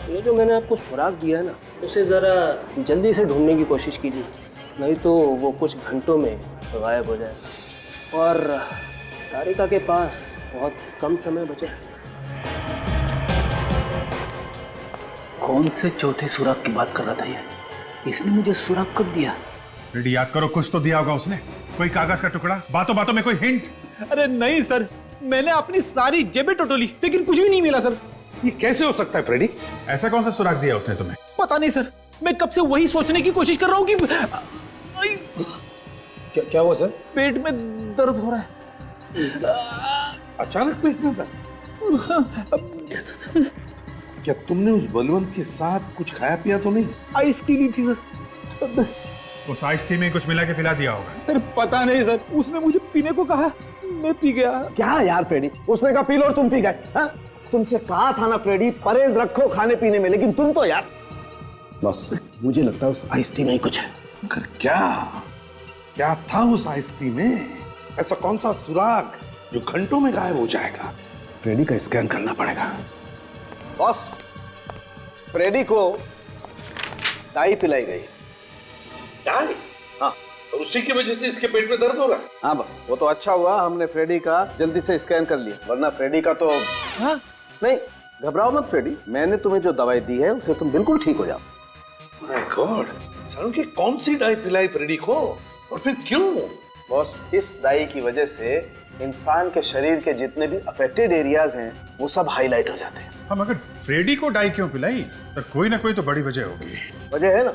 ये जो मैंने आपको सुराग दिया है ना, उसे ज़रा जल्दी से ढूंढने की कोशिश कीजिए, नहीं तो वो कुछ घंटों में गायब हो जाए। और तारिका के पास बहुत कम समय बचा है। कौन से चौथे सुराग की बात कर रहा था ये? इसने मुझे सुराग कब दिया? रेडी, याद करो, कुछ तो दिया होगा उसने, कोई कागज का टुकड़ा, बातों बातों में कोई हिंट। अरे नहीं सर, मैंने अपनी सारी जेबें टटोली लेकिन कुछ भी नहीं मिला सर। ये कैसे हो सकता है फ्रेडी? ऐसा कौन सा सुराग दिया उसने तुम्हें? पता नहीं सर, मैं कब से वही सोचने की कोशिश कर रहा हूँ कि क्या हुआ सर? पेट में दर्द हो रहा है। अचानक पेट में दर्द? क्या तुमने उस बलवंत के साथ कुछ खाया पिया तो नहीं? आइस टी ली थी सर। उस आइस टी में कुछ मिला के पिला दिया होगा। सर पता नहीं सर, उसने मुझे पीने को कहा, मैं पी गया। क्या यार फ्रेडी, उसने कहा पी लो और तुम पी गए? हाँ? तुमसे कहा था ना फ्रेडी, परहेज रखो खाने पीने में, लेकिन तुम तो यार। बस मुझे लगता है उस आइस टी में ही कुछ है। क्या था उस आइस टी में? ऐसा कौन सा सुराग जो घंटों में गायब हो जाएगा? फ्रेडी का स्कैन करना पड़ेगा। बॉस, फ्रेडी को डाई पिलाई गई। डाई? हाँ। और उसी की वजह से इसके पेट में दर्द हो रहा है? हाँ बस, वो तो अच्छा हुआ हमने फ्रेडी का जल्दी से स्कैन कर लिया, वरना फ्रेडी का तो। हाँ? नहीं, घबराओ मत फ्रेडी, मैंने तुम्हें जो दवाई दी है उससे तुम बिल्कुल ठीक हो जाओ। माय गॉड, सालों की कौन सी डाई पिलाई फ्रेडी को, और फिर क्यों? बॉस, इस डाई की वजह से इंसान के शरीर के जितने भी अफेक्टेड एरियाज हैं वो सब हाईलाइट हो जाते हैं। हम अगर फ्रेडी को डाई क्यों पिलाई, तो कोई ना कोई तो बड़ी वजह होगी। वजह है ना,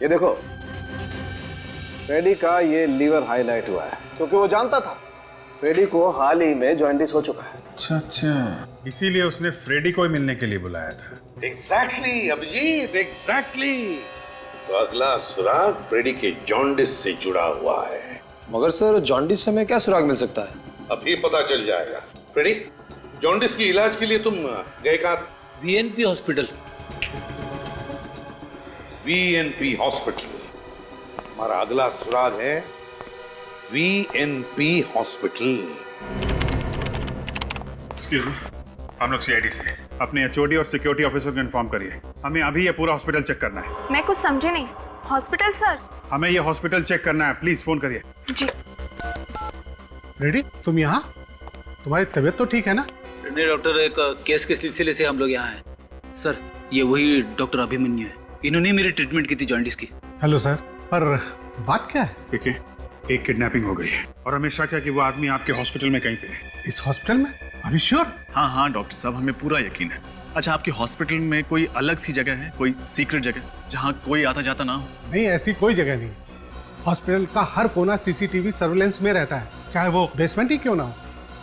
ये देखो, फ्रेडी का ये लीवर हाईलाइट हुआ है क्योंकि वो जानता था फ्रेडी को हाल ही में जॉन्डिस हो चुका है। अच्छा, इसीलिए उसने फ्रेडी को ही मिलने के लिए बुलाया था। Exactly, Abhijeet, exactly. तो अगला सुराग फ्रेडी के जॉन्डिस से जुड़ा हुआ है। मगर सर जॉन्डिस से हमें क्या सुराग मिल सकता है? अभी पता चल जाएगा। फ्रेडी, जॉन्डिस के इलाज के लिए तुम गए कहाँ? वीएनपी हॉस्पिटल। वीएनपी हॉस्पिटल। हमारा अगला सुराग है वीएनपी हॉस्पिटल। एक्सक्यूज मी, हम लोग सीआईडी से अपने एचओडी और सिक्योरिटी ऑफिसर को इन्फॉर्म करिए। हमें अभी ये पूरा हॉस्पिटल चेक करना है। मैं कुछ समझे नहीं। Hospital sir? हमें ये हॉस्पिटल चेक करना है, प्लीज फोन करिए। जी। रेडी, तुम यहाँ? तुम्हारी तबीयत तो ठीक है ना? नहीं डॉक्टर, एक केस के सिलसिले से हम लोग यहाँ हैं। सर, ये वही डॉक्टर अभिमन्यु है। इन्होंने मेरी ट्रीटमेंट की थी जॉन्डिस की। हेलो सर, पर बात क्या है? देखिए, एक किडनैपिंग हो गई है और हमें शक है कि वो आदमी आपके हॉस्पिटल में कहीं पे है। इस हॉस्पिटल में? Are you sure? हाँ हाँ डॉक्टर साहब, हमें पूरा यकीन है। अच्छा, आपके हॉस्पिटल में कोई अलग सी जगह है, कोई सीक्रेट जगह जहाँ कोई आता जाता ना हो? नहीं, ऐसी कोई जगह नहीं। हॉस्पिटल का हर कोना सीसीटीवी सर्विलेंस में रहता है, चाहे वो बेसमेंट ही क्यों ना हो।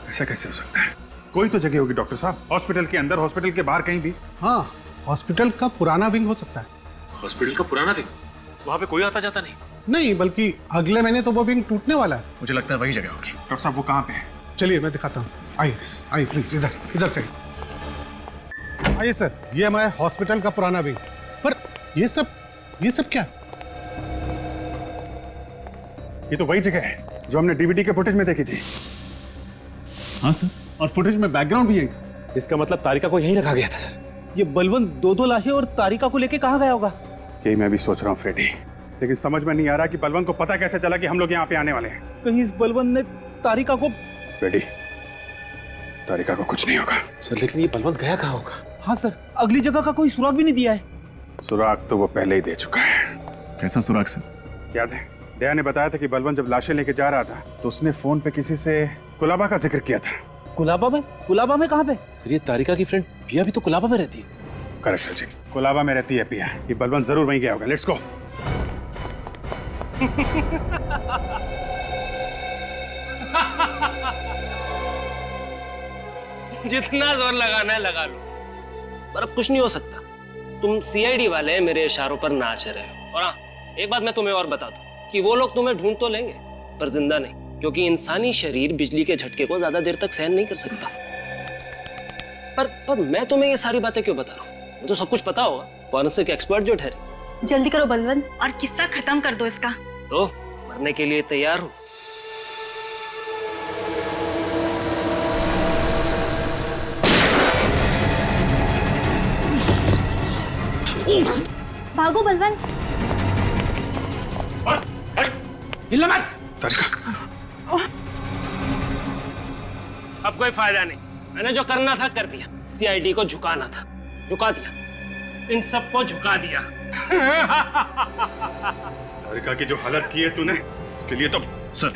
ऐसा कैसे हो सकता है? कोई तो जगह होगी डॉक्टर साहब, हॉस्पिटल के अंदर, हॉस्पिटल के बाहर कहीं भी। हाँ, हॉस्पिटल का पुराना विंग हो सकता है। हॉस्पिटल का पुराना विंग? वहाँ पे कोई आता जाता नहीं? नहीं, बल्कि अगले महीने तो वो विंग टूटने वाला है। मुझे लगता है वही जगह होगी। डॉक्टर साहब, वो कहाँ पे है? चलिए मैं दिखाता हूँ। आइए आइए प्लीज, इधर से आइए सर। ये हमारे हॉस्पिटल का पुराना विंग। पर ये सब क्या? ये तो वही जगह है जो हमने डीवीडी के फुटेज में देखी थी। हाँ सर, और फुटेज में बैकग्राउंड भी है। इसका मतलब तारिका को यहीं रखा गया था सर। ये बलवंत दो लाशें और तारिका को लेके कहाँ गया होगा? यही मैं भी सोच रहा हूँ फ्रेडी, लेकिन समझ में नहीं आ रहा कि बलवंत को पता कैसे चला कि हम लोग यहाँ पे आने वाले हैं। कहीं इस बलवंत ने तारिका को... फ्रेडी, तारिका को कुछ नहीं होगा। सर, लेकिन ये बलवंत गया कहाँ होगा? हाँ सर, अगली जगह का कोई सुराग भी नहीं दिया है। सुराग तो वो पहले ही दे चुका है। कैसा सुराग सर? याद है, दया ने बताया था कि बलवंत जब लाशें लेके जा रहा था तो उसने फोन पे किसी से कुलाबा का जिक्र किया था। कुलाबा में? कुलाबा में कहाँ पे? सर, ये तारिका की फ्रेंड पिया भी तो कुलाबा में रहती है। करेक्ट सर जी, कुलाबा में रहती है पिया। ये बलवंत जरूर वहीं गया होगा। Let's go. जितना जोर लगाना है लगा लो, पर अब कुछ नहीं हो सकता। तुम सीआईडी वाले मेरे इशारों पर नाच रहे हो। और हाँ, एक बात मैं तुम्हें और बता दूं कि वो लोग तुम्हें ढूंढ तो लेंगे पर जिंदा नहीं, क्योंकि इंसानी शरीर बिजली के झटके को ज्यादा देर तक सहन नहीं कर सकता। पर मैं तुम्हें ये सारी बातें क्यों बता रहा हूँ? मुझे तो सब कुछ पता होगा, फॉरेंसिक एक्सपर्ट जो ठहरे। जल्दी करो बलवंत, और किस्सा खत्म कर दो इसका। तो मरने के लिए तैयार हो? भागो बलवंत। हिलना मत। तारिका, अब कोई फायदा नहीं। मैंने जो करना था कर दिया। सीआईडी को झुकाना था, झुका दिया। इन सबको झुका दिया। तारिका की जो हालत की है तूने, उसके लिए तो... सर,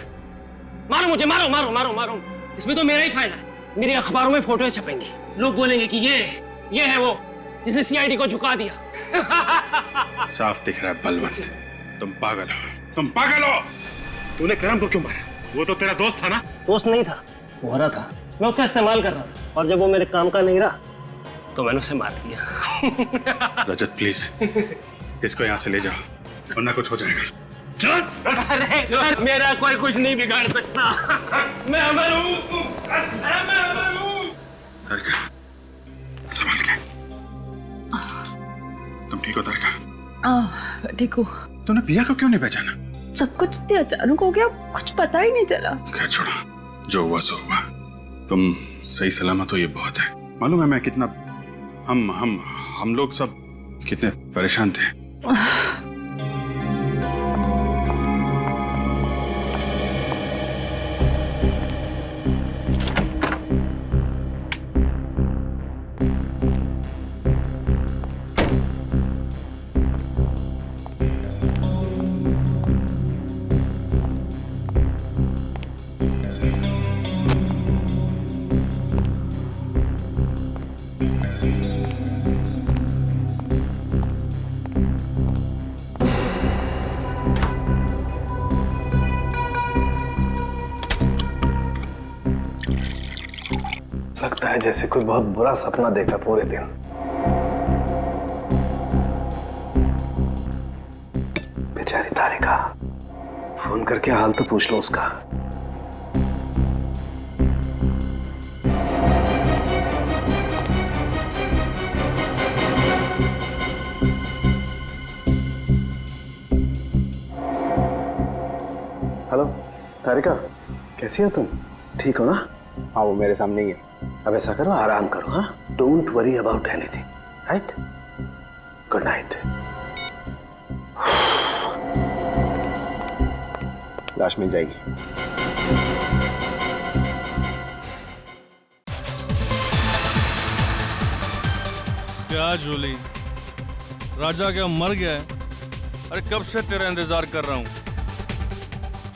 मारो मुझे, मारो मारो मारो मारो। इसमें तो मेरा ही फायदा है। मेरे अखबारों में फोटो छपेंगी, लोग बोलेंगे कि ये है वो जिसने सीआईडी को झुका दिया। साफ दिख रहा है बलवंत, तुम पागल हो, तुम पागल हो। तूने करम को क्यों मारा? वो तो तेरा दोस्त था ना? दोस्त नहीं था, मोहरा था। मैं उसका इस्तेमाल कर रहा था, और जब वो मेरे काम का नहीं रहा तो मैंने उसे मार दिया। रजत प्लीज, इसको यहाँ से ले जाओ, वरना कुछ हो जाएगा। चल। अरे मेरा कोई कुछ नहीं बिगाड़ सकता। मैं अमर हूँ। तारिका, संभाल के। तुम ठीक हो तारिका? ठीक हूँ। तूने पिया को क्यों नहीं पहचाना? सब कुछ इतने अचानक हो गया, कुछ पता ही नहीं चला। खैर छोड़ो, जो हुआ सो हुआ। तुम सही सलामत हो, ये बहुत है। मालूम है मैं कितना हम लोग सब कितने परेशान थे। लगता है जैसे कोई बहुत बुरा सपना देखा पूरे दिन। बेचारी तारिका, फोन करके हाल तो पूछ लो उसका। हेलो तारिका, कैसी हो तुम? ठीक हो ना? हाँ, वो मेरे सामने ही है। अब ऐसा करो, आराम करो। हाँ, don't worry about anything, right? Good night. लाश मिल जाएगी। क्या जूली, राजा क्या मर गया है? अरे कब से तेरा इंतजार कर रहा हूँ।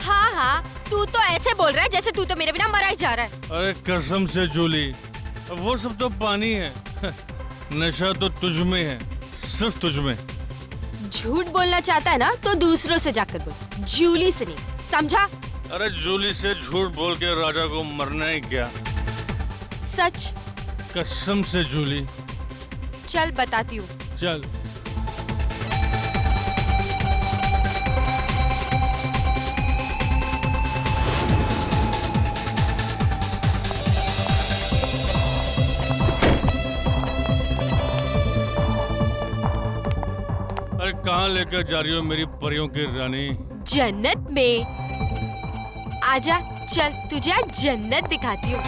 हाँ हाँ, तू तो ऐसे बोल रहा है जैसे तू तो मेरे बिना मरा ही जा रहा है। अरे कसम से जूली, वो सब तो पानी है। नशा तो तुझ में है, सिर्फ तुझ में। झूठ बोलना चाहता है ना तो दूसरों से जाकर बोल, जूली से नहीं, समझा? अरे जूली से झूठ बोल के राजा को मरना ही क्या? सच? कसम से जूली। चल बताती हूँ। चल। अरे कहाँ लेकर जा रही हो मेरी परियों की रानी? जन्नत में। आजा, चल तुझे आज जन्नत दिखाती हूँ।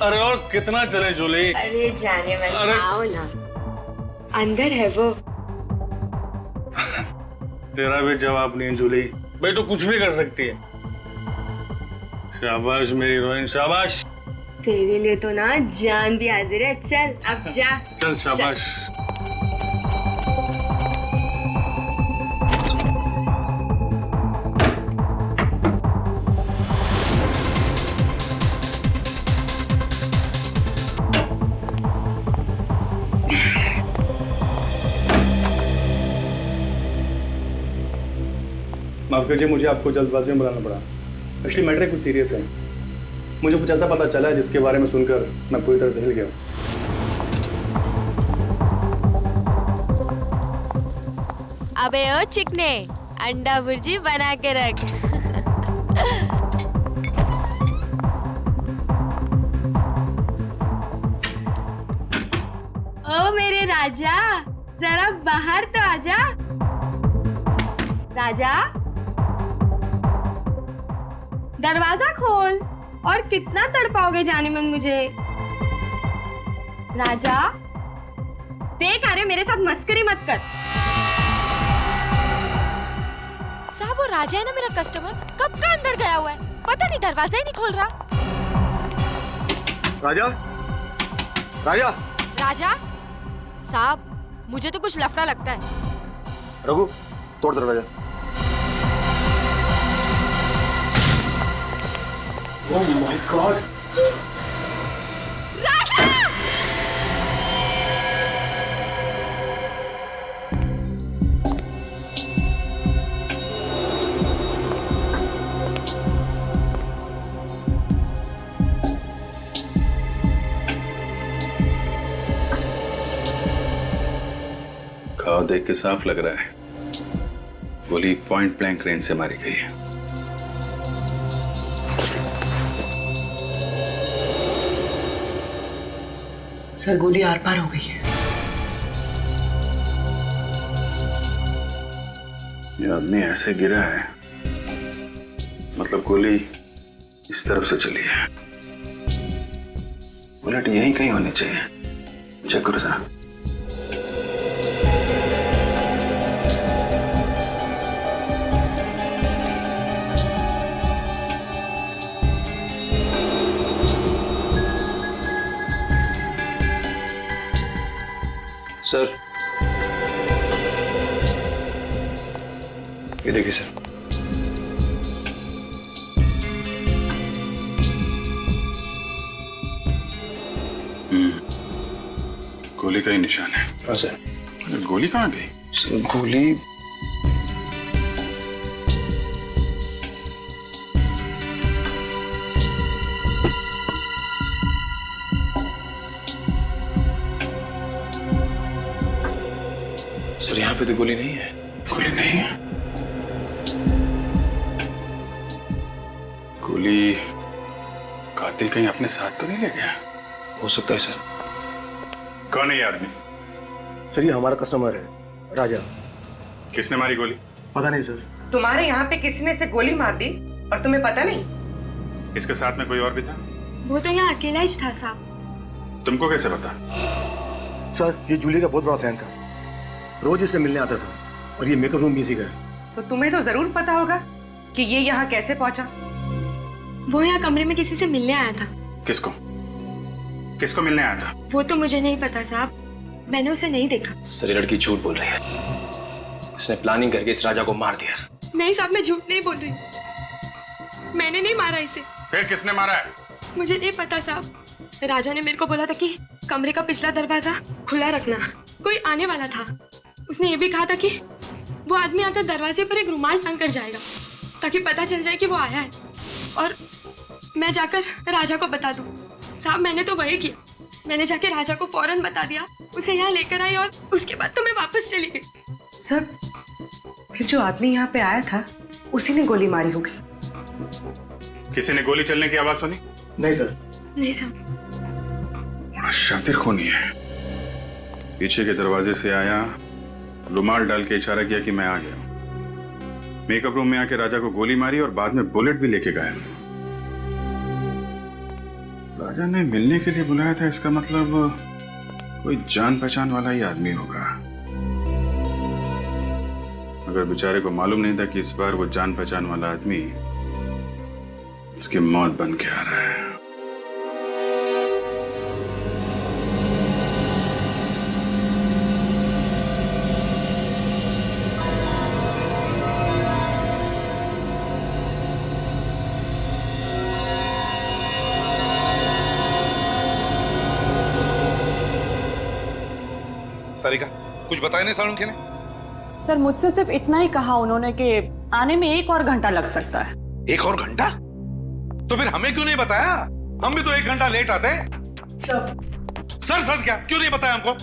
अरे और कितना चले जूली? अरे जाने वाले, अरे आओ ना, अंदर है वो। तेरा भी जवाब नहीं जूली, भाई तू कुछ भी कर सकती है। शाबाश मेरी हीरोइन, शाबाश। तेरे लिए तो ना जान भी हाजिर है। चल अब जा। चल शाबाश। माफ कीजिए, मुझे आपको जल्दबाजी में बुलाना पड़ा। एक्चुअली मैटर कुछ सीरियस है। मुझे कुछ ऐसा पता चला है जिसके बारे में सुनकर मैं पूरी तरह से हिल गया। अबे ओ चिकने, अंडा भुर्जी बना के रख। ओ मेरे राजा, जरा बाहर तो आजा। राजा, दरवाजा खोल। और कितना तड़पाओगे जाने मन मुझे? राजा, देख अरे मेरे साथ मस्करी मत कर। साहब वो राजा है ना मेरा कस्टमर, कब का अंदर गया हुआ है, पता नहीं दरवाजा ही नहीं खोल रहा। राजा, राजा, राजा साहब, मुझे तो कुछ लफड़ा लगता है। रघु, तोड़ दरवाजा। Oh my God! राजा! घाव देख के साफ लग रहा है गोली पॉइंट ब्लैंक रेंज से मारी गई है। सर गोली आर पार हो गई है। ये आदमी ऐसे गिरा है, मतलब गोली इस तरफ से चली है। बुलेट यहीं कहीं होनी चाहिए। चेक करो जरा। सर ये देखिए सर। गोली का ही निशान है। हाँ सर। गोली कहाँ गई? सर गोली सर यहाँ पे तो गोली नहीं है। गोली नहीं है? गोली कातिल कहीं अपने साथ तो नहीं ले गया? हो सकता है सर। कौन है ये आदमी? सर ये हमारा कस्टमर है, राजा। किसने मारी गोली? पता नहीं सर। तुम्हारे यहाँ पे किसी ने इसे गोली मार दी और तुम्हें पता नहीं? इसके साथ में कोई और भी था? वो तो यहाँ अकेला ही था साहब। तुमको कैसे पता? सर ये जूली का बहुत बड़ा फैन था, रोज इससे मिलने आता था और ये मेकअप रूम भी इसी का है। तो तुम्हें तो जरूर पता होगा कि ये यहाँ कैसे पहुंचा। वो यहाँ कमरे में किसी से मिलने आया था। किसको? किसको मिलने आया था? वो तो मुझे नहीं पता साहब, मैंने उसे नहीं देखा। सर ये लड़की झूठ बोल रही है। इसने प्लानिंग करके इस राजा को मार दिया। नहीं साहब मैं झूठ नहीं बोल रही, मैंने नहीं मारा इसे। फिर किसने मारा है? मुझे नहीं पता साहब, राजा ने मेरे को बोला था कि कमरे का पिछला दरवाजा खुला रखना, कोई आने वाला था। उसने ये भी कहा था कि वो आदमी आकर दरवाजे पर एक रुमाल टांग कर जाएगा ताकि पता चल जाए कि वो आया है और मैं जाकर राजा को बता दूं। साहब मैंने तो वही किया, मैंने जाके राजा को फौरन बता दिया, उसे यहाँ लेकर आई और उसके बाद तो मैं वापस चली गई। सर फिर जो आदमी यहाँ पे आया था उसी ने गोली मारी होगी। किसी ने गोली चलने की आवाज सुनी? नहीं सर। नहीं सर। बड़ा शातिर खूनी है। पीछे के दरवाजे से आया, रुमाल डाल के इशारा किया कि मैं आ गया। मेकअप रूम में आके राजा को गोली मारी और बाद में बुलेट भी लेके गया। राजा ने मिलने के लिए बुलाया था, इसका मतलब कोई जान पहचान वाला ही आदमी होगा। अगर बेचारे को मालूम नहीं था कि इस बार वो जान पहचान वाला आदमी इसकी मौत बन के आ रहा है। तारिका कुछ बताया नहीं सालुंखे ने? सर मुझसे सिर्फ इतना ही कहा उन्होंने कि आने में 1 और घंटा लग सकता है। 1 और घंटा? तो फिर हमें क्यों नहीं बताया? हम भी तो 1 घंटा लेट आते हैं। सर क्या क्यों नहीं बताया हमको?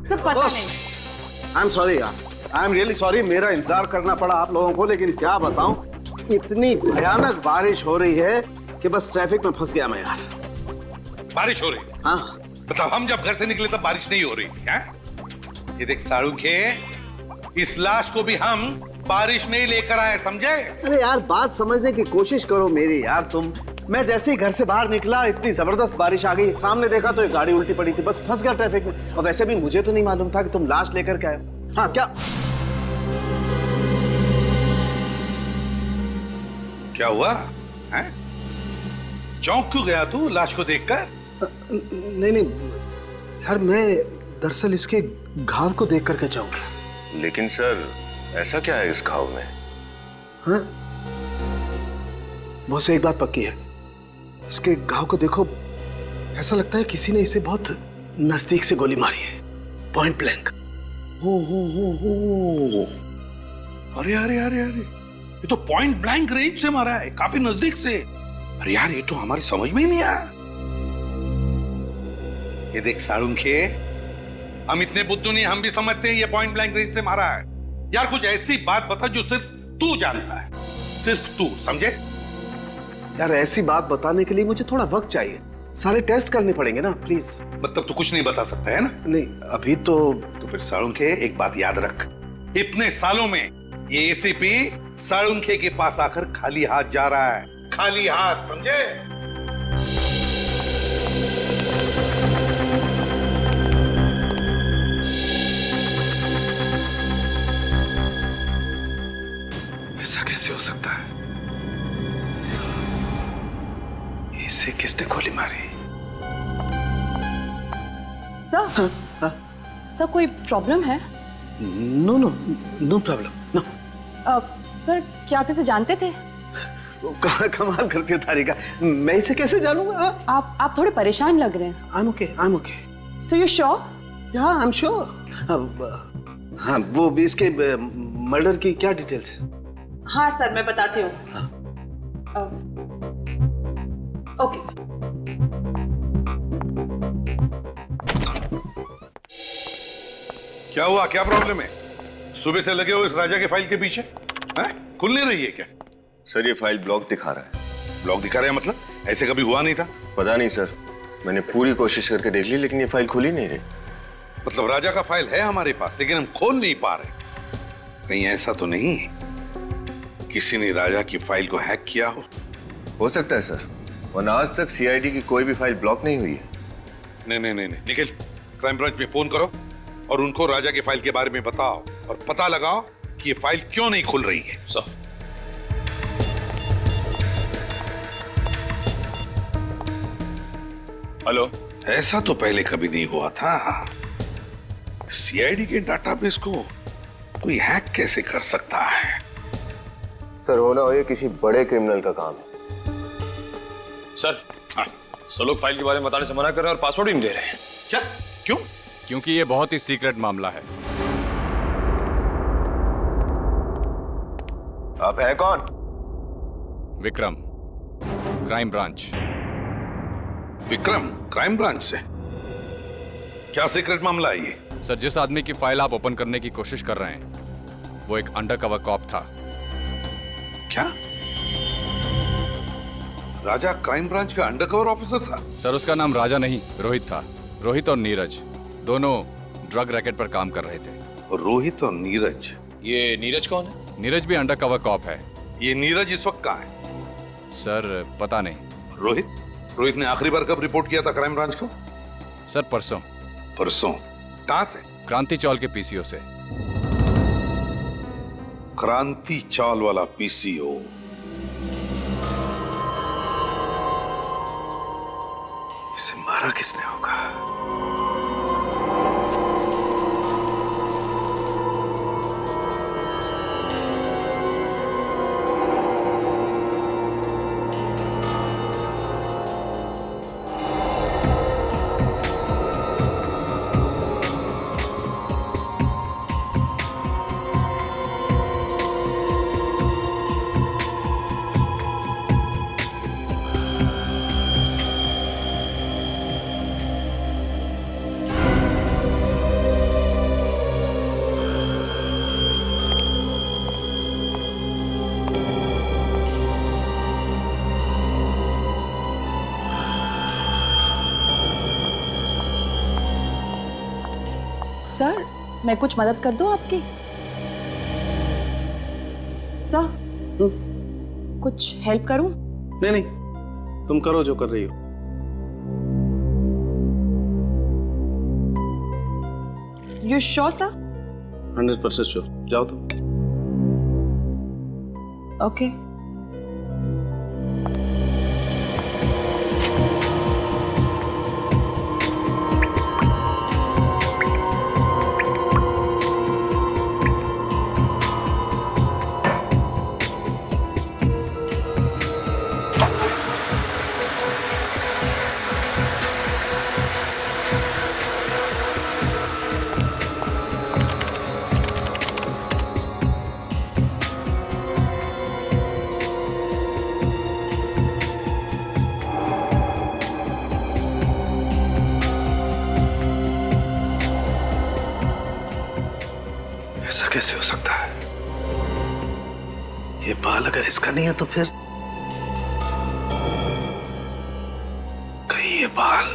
सर पता नहीं। आई एम सॉरी यार, आई एम रियली सॉरी, मेरा इंतजार करना पड़ा आप लोगों को, लेकिन क्या बताऊं, इतनी भयानक बारिश हो रही है कि बस ट्रैफिक में फंस गया मैं यार। बारिश हो रही? हाँ। मतलब हम जब घर से निकले तब बारिश नहीं हो रही है? ये देख सालुंखे, इस लाश को भी हम बारिश में ही लेकर आए, समझे? अरे यार बात समझने की कोशिश करो मेरी यार तुम। मैं जैसे ही घर से बाहर निकला इतनी जबरदस्त बारिश आ गई, सामने देखा तो एक गाड़ी उल्टी पड़ी थी, बस फंस गया ट्रैफिक में। और वैसे भी मुझे तो नहीं मालूम था कि तुम लाश लेकर के आए। हाँ क्या हुआ है? चौंक क्यों गया तू लाश को देखकर? नहीं यार, मैं दरअसल इसके घाव को देख करके जाऊंगा। लेकिन सर ऐसा क्या है इस घाव में? हाँ? बहुत से एक बात पक्की है, इसके घाव को देखो, ऐसा लगता है किसी ने इसे बहुत नजदीक से गोली मारी है, पॉइंट ब्लैंक। हो अरे अरे अरे अरे, ये तो पॉइंट ब्लैंक रेंज से मारा है, काफी नजदीक से। अरे यार ये तो हमारी समझ में ही नहीं आया। ये देख सालुंखे, हम इतने बुद्धू नहीं, हम भी समझते हैं ये पॉइंट ब्लैंक रेंज से मारा है। यार कुछ ऐसी बात बता जो सिर्फ तू जानता है, सिर्फ तू, समझे? यार ऐसी बात बताने के लिए मुझे थोड़ा वक्त चाहिए, सारे टेस्ट करने पड़ेंगे ना प्लीज। मतलब तू कुछ नहीं बता सकता है ना? नहीं अभी तो फिर सालुंखे एक बात याद रख, इतने सालों में ये एसीपी सालुंखे के पास आकर खाली हाथ जा रहा है, खाली हाथ, समझे? ऐसा कैसे हो सकता है? इसे किसने गोली मारी? सर सर कोई प्रॉब्लम है? No problem, no. सर क्या आप इसे जानते थे? कमाल करती हो तारिका, मैं इसे कैसे जानूंगा? आप थोड़े परेशान लग रहे हैं। I'm okay. So you sure? Yeah, I'm sure. हाँ वो इसके मर्डर की क्या डिटेल्स है? हाँ सर मैं बताती हूँ। ओके। क्या हुआ, क्या प्रॉब्लम है? सुबह से लगे हो इस राजा के फाइल के पीछे? हैं? खुल नहीं रही है क्या? सर ये फाइल ब्लॉक दिखा रहा है। ब्लॉक दिखा रहा है मतलब? ऐसे कभी हुआ नहीं था? पता नहीं सर, मैंने पूरी कोशिश करके देख ली लेकिन ये फाइल खुल ही नहीं रही। मतलब राजा का फाइल है हमारे पास लेकिन हम खोल नहीं पा रहे। कहीं ऐसा तो नहीं किसी ने राजा की फाइल को हैक किया हो सकता है सर, वरना आज तक सीआईडी की कोई भी फाइल ब्लॉक नहीं हुई है। नहीं, निखिल, क्राइम ब्रांच में फोन करो और उनको राजा की फाइल के बारे में बताओ और पता लगाओ कि ये फाइल क्यों नहीं खुल रही है। Sir hello. ऐसा तो पहले कभी नहीं हुआ था। सीआईडी के डाटाबेस को कोई हैक कैसे कर सकता है? सर होना हो ये किसी बड़े क्रिमिनल का काम है। सर सब लोग फाइल के बारे में बताने से मना कर रहे हैं और पासवर्ड ही नहीं दे रहे हैं। क्या? क्यों? क्योंकि ये बहुत ही सीक्रेट मामला है। आप हैं कौन? Vikram, crime branch. Vikram, crime branch से? क्या सीक्रेट मामला है ये? सर जिस आदमी की फाइल आप ओपन करने की कोशिश कर रहे हैं वो एक अंडरकवर कॉप था। क्या? राजा क्राइम ब्रांच का अंडरकवर ऑफिसर था? सर उसका नाम राजा नहीं रोहित था। रोहित और नीरज दोनों ड्रग रैकेट पर काम कर रहे थे। रोहित और नीरज? ये नीरज कौन है? नीरज भी अंडरकवर कॉप है। ये नीरज इस वक्त कहाँ है? सर पता नहीं। रोहित ने आखिरी बार कब रिपोर्ट किया था क्राइम ब्रांच को? सर परसों। परसों? कहां से? क्रांति चौल के पीसीओ से। क्रांति चौल वाला पीसीओ? इसे मारा किसने होगा? सर मैं कुछ मदद कर दूं आपकी? सर कुछ हेल्प करूं? नहीं, तुम करो जो कर रही हो। You sure sir? 100% श्योर। जाओ तुम। ओके। ऐसा कैसे हो सकता है? ये बाल अगर इसका नहीं है तो फिर कहीं ये बाल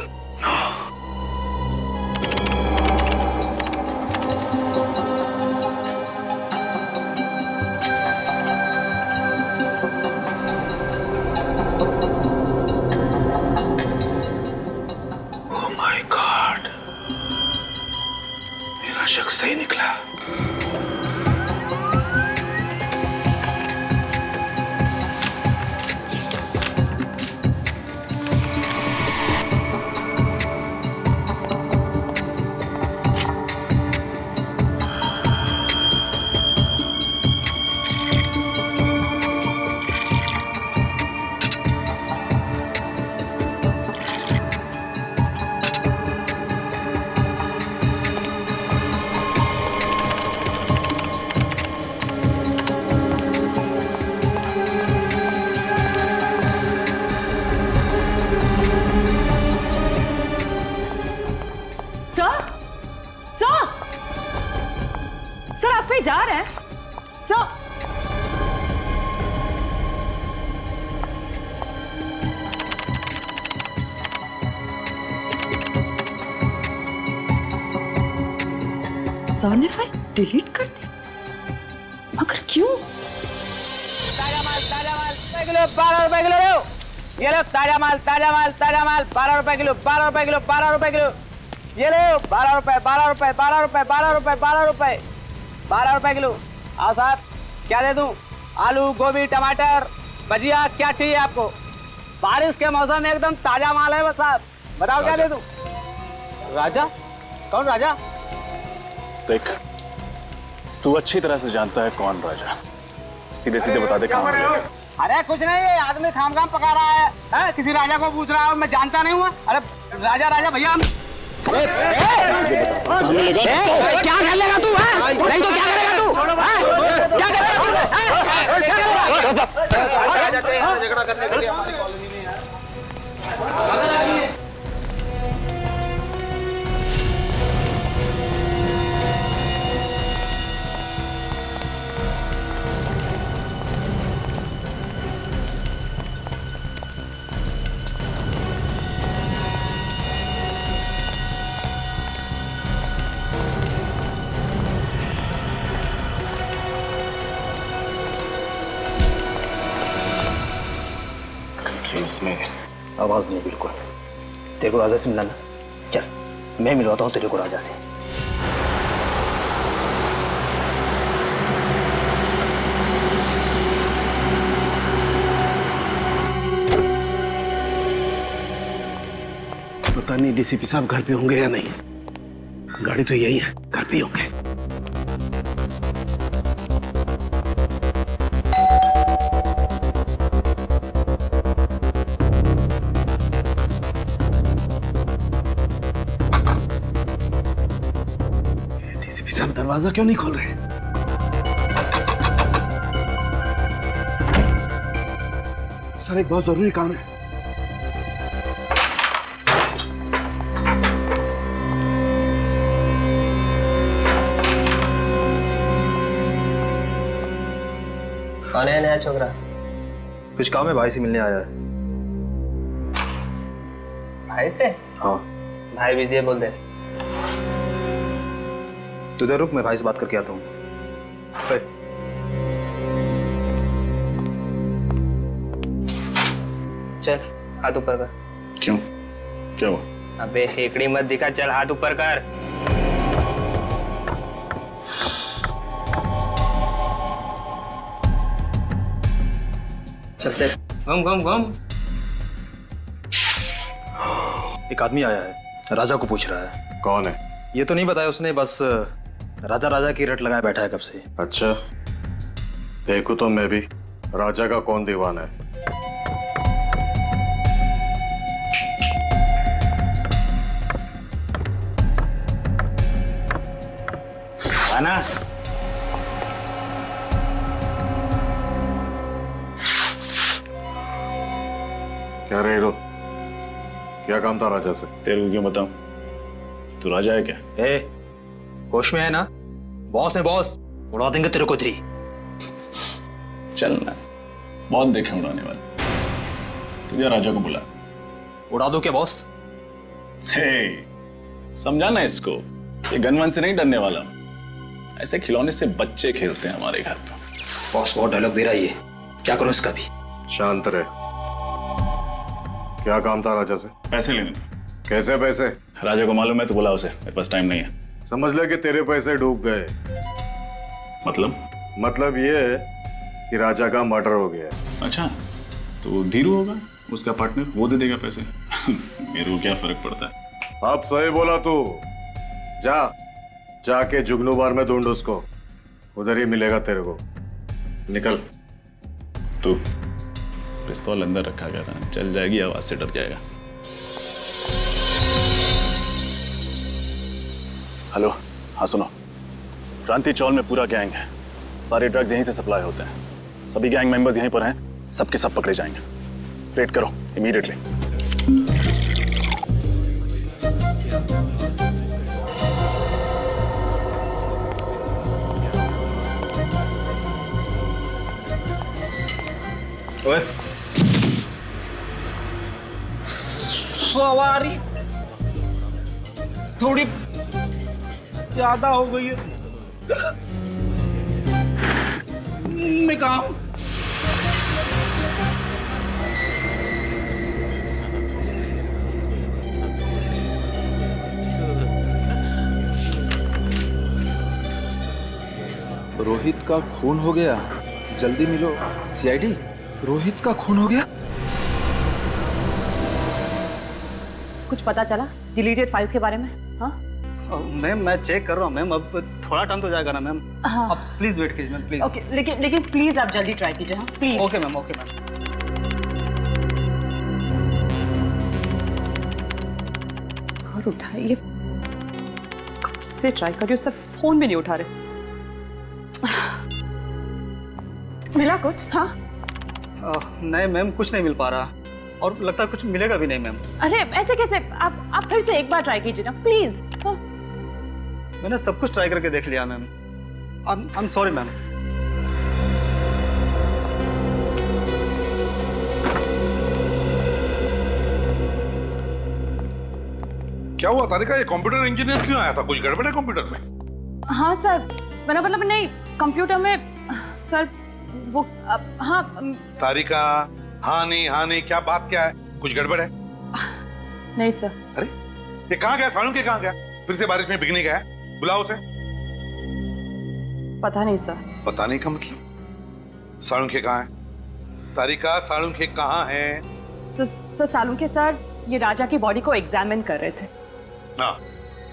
ओह माय गॉड, मेरा शक सही निकला। बाजार ने फाइल डिलीट कर दी, मगर क्यों? ताजा माल 12 रुपए किलो। ये लो ताजा माल 12 रुपए किलो। 12 रुपए किलो। ये लो 12 रुपए किलो। आओ साहब, क्या दे दूं? आलू, गोभी, टमाटर, भजिया, क्या चाहिए आपको? बारिश के मौसम में एकदम ताजा माल है बस साहब। बताओ क्या दे दूं? राजा? कौन राजा? देख, तू अच्छी तरह से जानता है कौन राजा। सीधे सीधे बता दे कहाँ है। अरे कुछ नहीं, ये आदमी खाम पका रहा है, किसी राजा को पूछ रहा है, मैं जानता नहीं हुआ। अरे राजा भैया हम क्या कर लेगा तू? नहीं तो क्या करेगा तू? क्या करेगा? झगड़ा करने के लिए हमारी कॉलोनी में यार। एक्सक्यूज मी, आवाज नहीं बिल्कुल। तेरे को राजा से मिलाना, चल मैं मिलवाता हूँ तेरे को राजा से। पता नहीं डीसीपी साहब घर पे होंगे या नहीं। गाड़ी तो यही है, घर पे होंगे। डीसीपी साहब दरवाजा क्यों नहीं खोल रहे? सर एक बहुत जरूरी काम है। कौन है नया छोकरा? कुछ काम है, भाई से मिलने आया है। भाई से? हाँ। भाई बिजी है, बोल दे। तू इधर रुक, मैं भाई से बात करके आता हूँ। चल हाथ ऊपर कर। क्यों? क्या हुआ? अबे हेकड़ी मत दिखा, चल हाथ ऊपर कर। चल घूम घूम घूम। एक आदमी आया है, राजा को पूछ रहा है। कौन है? ये तो नहीं बताया उसने, बस राजा की रट लगाए बैठा है कब से। अच्छा, देखो तो मैं भी राजा का कौन दीवाना है। आना। क्या रे रो? क्या काम था राजा से? तेरे को क्यों बताऊं? तू राजा है क्या? होश में है ना? बॉस है बॉस, उड़ा देंगे तेरे को। तेरी चल ना, बहुत देखे उड़ाने वाले। तुझे राजा को बुला। उड़ा दो क्या बॉस? हे, समझाना इसको, ये गनवन से नहीं डरने वाला। ऐसे खिलौने से बच्चे खेलते हैं हमारे घर पर। बॉस बहुत डायलॉग दे रहा है ये, क्या करूं इसका भी? शांत रहे। क्या काम था राजा से? पैसे लेने थे। कैसे पैसे? राजा को मालूम है तो बुला उसे, मेरे पास टाइम नहीं है। समझ ले कि तेरे पैसे डूब गए। मतलब ये है कि राजा का मर्डर हो गया। अच्छा, तो धीरू होगा उसका पार्टनर, वो दे देगा पैसे। मेरे को क्या फर्क पड़ता है? अब सही बोला तू। जाके जुगनू बार में ढूंढ उसको, उधर ही मिलेगा तेरे को। निकल। तू पिस्तौल अंदर रखा कर, चल जाएगी आवाज से डर जाएगा। हेलो, हाँ सुनो, क्रांति चौल में पूरा गैंग है। सारे ड्रग्स यहीं से सप्लाई होते हैं। सभी गैंग मेंबर्स यहीं पर हैं, सबके सब पकड़े जाएंगे। वेट करो इमीडिएटली। ओए, सवारी थोड़ी ज्यादा हो गई है। मैं कहा हूं? रोहित का खून हो गया, जल्दी मिलो। सीआईडी, रोहित का खून हो गया। कुछ पता चला डिलीटेड फाइल्स के बारे में? हाँ मैम, मैं चेक कर रहा हूँ मैम, अब थोड़ा टाइम तो जाएगा ना मैम। हाँ। आप प्लीज वेट कीजिए मैम, प्लीज। ओके, लेकिन प्लीज आप जल्दी ट्राई कीजिए। हाँ please. Okay ma'am, okay ma'am. Sir उठाइए, कब से ट्राई कर रही हूँ, सर फोन भी नहीं उठा रहे। मिला कुछ? हाँ नहीं मैम, कुछ नहीं मिल पा रहा, और लगता है कुछ मिलेगा भी नहीं मैम। अरे ऐसे कैसे? आप फिर से एक बार ट्राई कीजिए ना प्लीज। हाँ? मैंने सब कुछ ट्राई करके देख लिया ma'am. I am sorry ma'am. क्या हुआ तारिका, ये कंप्यूटर इंजीनियर क्यों आया था? कुछ गड़बड़ है कंप्यूटर में? हाँ सर, मेरा मतलब नहीं, कंप्यूटर में सर वो हाँ। तारिका, हाँ नहीं, क्या बात क्या है? कुछ गड़बड़ है? नहीं सर। अरे ये कहाँ गया? सालुंखे कहाँ गया? फिर से बारिश में भीगने गया? बुलाओ उसे। पता नहीं सर। पता नहीं का मतलब? सालुंखे कहाँ है? तारिका, सालुंखे कहाँ है? सर सालुंखे सर ये राजा की बॉडी को एग्जामिन कर रहे थे। हाँ।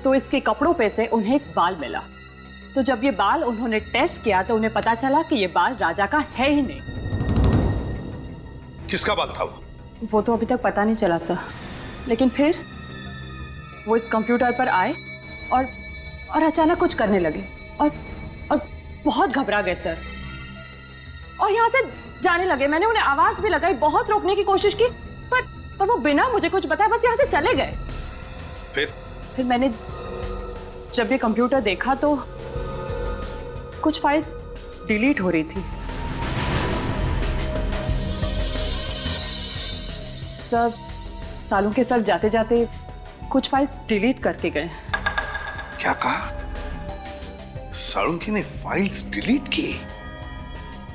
तो इसके कपड़ों पे से उन्हें एक बाल मिला। तो जब ये बाल उन्होंने टेस्ट किया तो उन्हें पता चला कि ये बाल राजा का है ही नहीं। किसका बाल था वो? वो तो अभी तक पता नहीं चला सर, लेकिन फिर वो इस कंप्यूटर पर आए और अचानक कुछ करने लगे और बहुत घबरा गए सर, और यहाँ से जाने लगे। मैंने उन्हें आवाज भी लगाई, बहुत रोकने की कोशिश की, पर वो बिना मुझे कुछ बताए बस यहाँ से चले गए। फिर मैंने जब ये कंप्यूटर देखा तो कुछ फाइल्स डिलीट हो रही थी। सर सालुंखे सर जाते जाते कुछ फाइल्स डिलीट करके गए। क्या कहा? सालुंखे ने फाइल्स डिलीट की?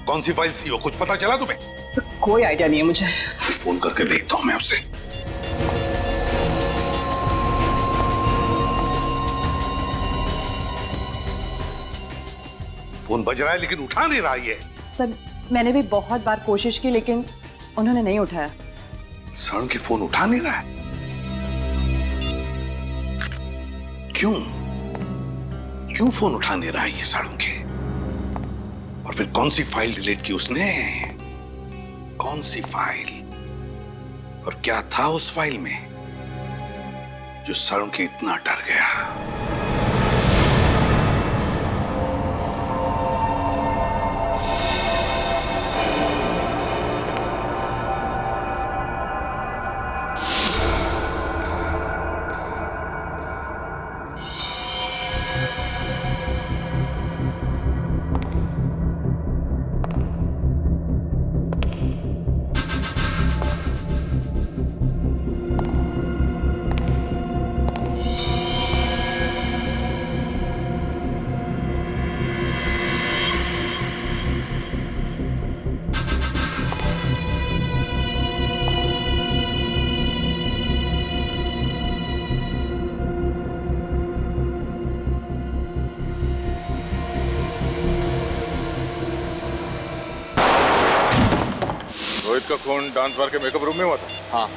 कौन सी फाइल्स थी वो? कुछ पता चला तुम्हें? सर कोई आइडिया नहीं है मुझे। फोन करके देखता हूं मैं उससे। फोन बज रहा है लेकिन उठा नहीं रहा ये। सर मैंने भी बहुत बार कोशिश की लेकिन उन्होंने नहीं उठाया। सालुंखे फोन उठा नहीं रहा है? क्यों फोन उठा नहीं रहा है ये सालुंखे? और फिर कौन सी फाइल डिलीट की उसने? कौन सी फाइल? और क्या था उस फाइल में जो सालुंखे इतना डर गया? रोहित का खून डांस बार के मेकअप रूम में हुआ था? हाँ।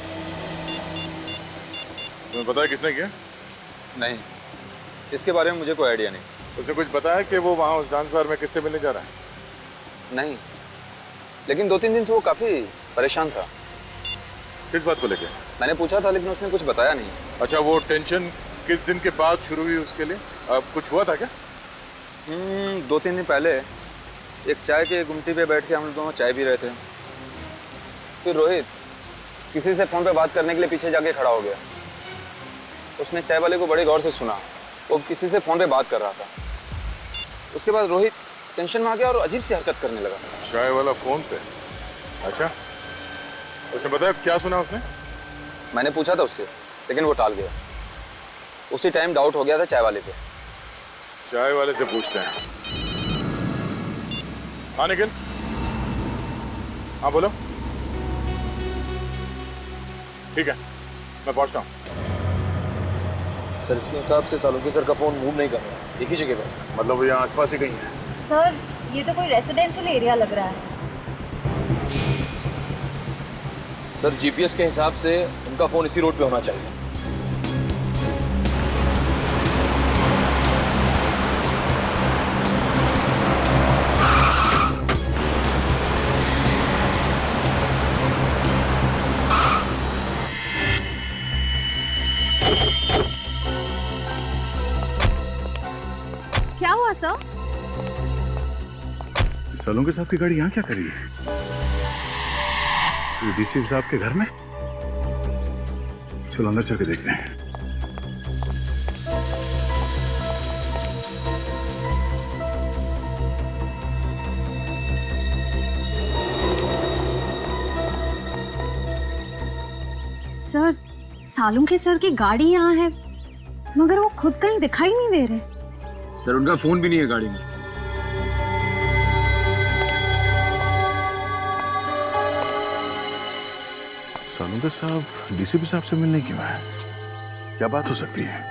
तुम्हें पता है किसने किया? नहीं, इसके बारे में मुझे कोई आइडिया नहीं। उसे कुछ पता है कि वो वहाँ उस डांस बार में किससे मिलने जा रहा है? नहीं, लेकिन 2-3 दिन से वो काफी परेशान था। किस बात को लेके? मैंने पूछा था लेकिन उसने कुछ बताया नहीं। अच्छा, वो टेंशन किस दिन के बाद शुरू हुई उसके लिए? अब कुछ हुआ था क्या? 2-3 दिन पहले एक चाय के गुमटी पे बैठ के हम लोग दोनों चाय पी रहे थे। फिर रोहित किसी से फोन पे बात करने के लिए पीछे जाके खड़ा हो गया। उसने चाय वाले को बड़े गौर से सुना, वो किसी से फोन पे बात कर रहा था। उसके बाद रोहित टेंशन में आ गया और अजीब सी हरकत करने लगा। चाय वाला फोन पे? अच्छा, उसे बताया क्या सुना उसने? मैंने पूछा था उससे लेकिन वो टाल गया। उसी टाइम डाउट हो गया था चाय वाले पे। चाय वाले से पूछते हैं। हाँ निखिल, हाँ बोलो। ठीक है, मैं पहुंचता हूँ। सर इसके हिसाब से सालुंके सर का फोन मूव नहीं कर रहा, एक ही जगह पर। मतलब वो यहाँ आसपास ही कहीं है। सर ये तो कोई रेसिडेंशियल एरिया लग रहा है। सर जीपीएस के हिसाब से उनका फोन इसी रोड पे होना चाहिए। क्या हुआ सर? सालुंके साहब की गाड़ी यहाँ क्या कर रही है? डीसी साहब के घर में? चलो अंदर चल के देखते हैं। सर सालुंके सर की गाड़ी यहाँ है, मगर वो खुद कहीं दिखाई नहीं दे रहे। सर उनका फोन भी नहीं है गाड़ी में। सालुंके साहब डीसीपी साहब से मिलने क्यों आए? क्या बात हो सकती है?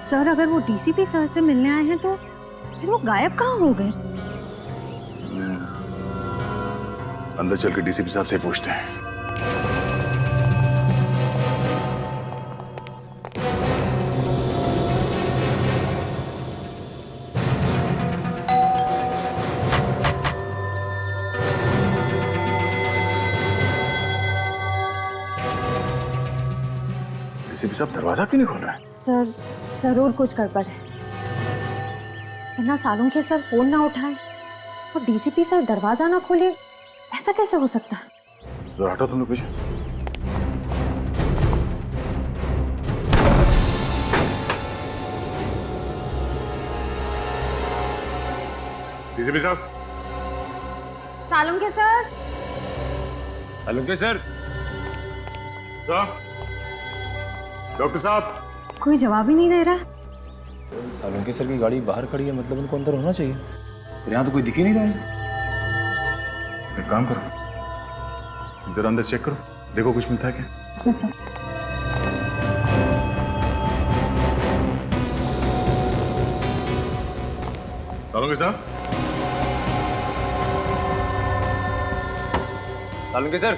सर अगर वो डीसीपी सर से मिलने आए हैं तो फिर वो गायब कहाँ हो गए? अंदर चल के डीसीपी साहब से पूछते हैं। डीसीपी साहब दरवाजा क्यों नहीं खोल रहा है? सर जरूर कुछ गड़बड़ है, वरना सालुंके सर फोन ना उठाए और डीसीपी सर दरवाजा ना खोले, ऐसा कैसे हो सकता है? जरा हटो तुम लोग पीछे। डीसीपी साहब। सालुंके सर। सालुंके सर। साहब, डॉक्टर साहब। कोई जवाब ही नहीं दे रहा। सालुंके सर की गाड़ी बाहर खड़ी है, मतलब उनको अंदर होना चाहिए, पर यहाँ तो कोई दिख ही नहीं रहा है। एक काम करो, जरा अंदर चेक करो, देखो कुछ मिलता है क्या? हाँ सर। सालुंके साहब। सालुंके सर।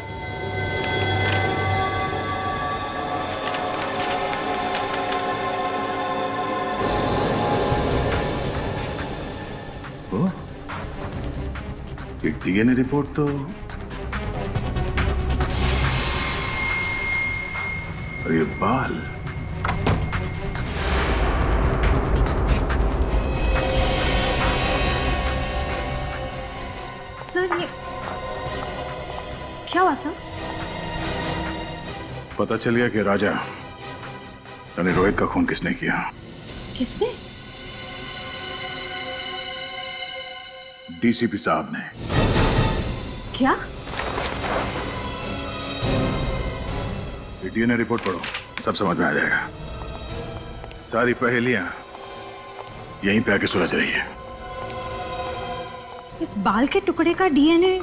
डीएनए रिपोर्ट तो और ये बाल, सर ये क्या हुआ सर? पता चल गया कि राजा यानी रोहित का खून किसने किया। किसने? डीसीपी साहब ने। क्या? डीएनए रिपोर्ट पढ़ो, सब समझ में आ जाएगा। सारी पहेलियां यहीं पे आके सुलझ रही है। इस बाल के टुकड़े का डीएनए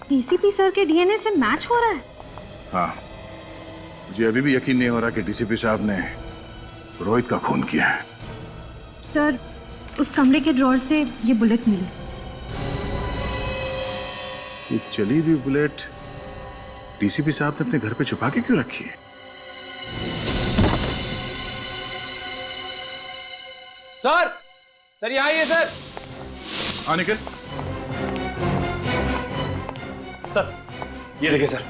डीसीपी सर के डीएनए से मैच हो रहा है? हाँ, मुझे अभी भी यकीन नहीं हो रहा कि डीसीपी साहब ने रोहित का खून किया है। सर उस कमरे के ड्रॉर से ये बुलेट मिली। ये चली हुई बुलेट डीसीपी साहब ने अपने घर पे छुपा के क्यों रखी है? सर यहाँ आइए सर। हाँ निखिल। सर ये देखिए सर।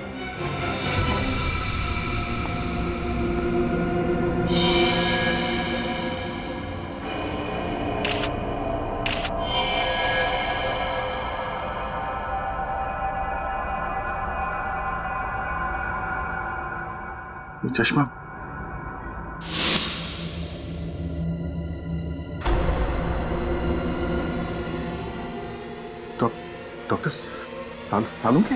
ये चश्मा डॉक्टर सालुंके?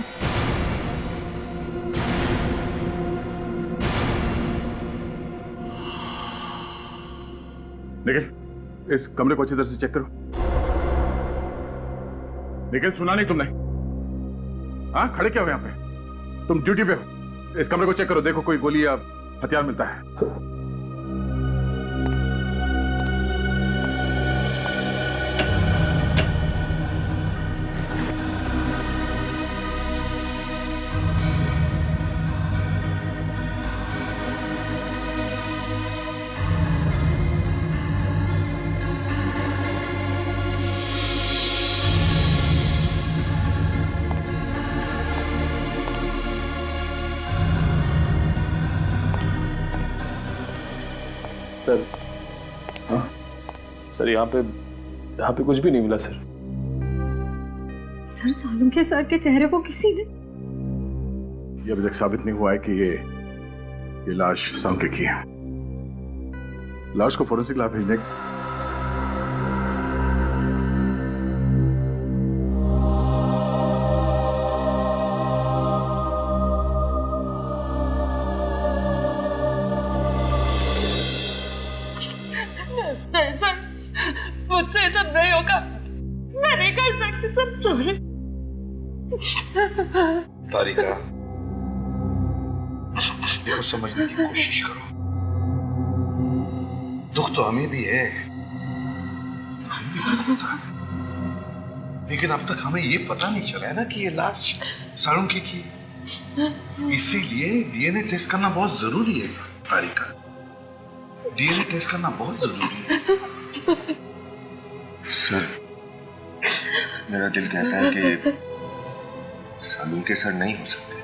निखिल, इस कमरे को अच्छी तरह से चेक करो। निखिल, सुना नहीं तुमने? हाँ, खड़े क्या हो यहाँ पे? तुम ड्यूटी पे हो। इस कमरे को चेक करो, देखो कोई गोली या हथियार मिलता है। सर, हाँ सर, यहाँ पे कुछ भी नहीं मिला सर। सर, सालुंखे सर के चेहरे को किसी ने ये अभी तक साबित नहीं हुआ है कि ये लाश सालुंखे की है। लाश को फोरेंसिक लैब भेजने नहीं सर, मुझसे ये सब नहीं होगा। मैं नहीं कर सकती सर, सॉरी। तारिका, देखो, समझने की कोशिश करो। दुख तो हमें भी है, हमें भी दुख होता है, लेकिन अब तक हमें ये पता नहीं चला है ना कि ये लाश सालुंखे की। इसीलिए डीएनए टेस्ट करना बहुत जरूरी है तारिका। डीएनए टेस्ट करना बहुत जरूरी है। सर, मेरा दिल कहता है कि सालुंखे सर नहीं हो सकते।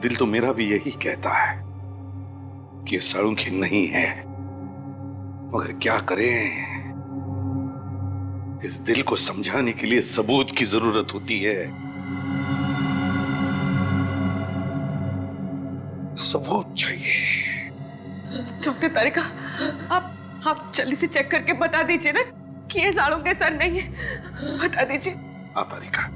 दिल तो मेरा भी यही कहता है कि सालुंखे नहीं है, मगर क्या करें, इस दिल को समझाने के लिए सबूत की जरूरत होती है। सबूत चाहिए। डॉक्टर तारिका, आप जल्दी से चेक करके बता दीजिए ना कि ये सालुंखे सर नहीं है। बता दीजिए। हाँ तारिका,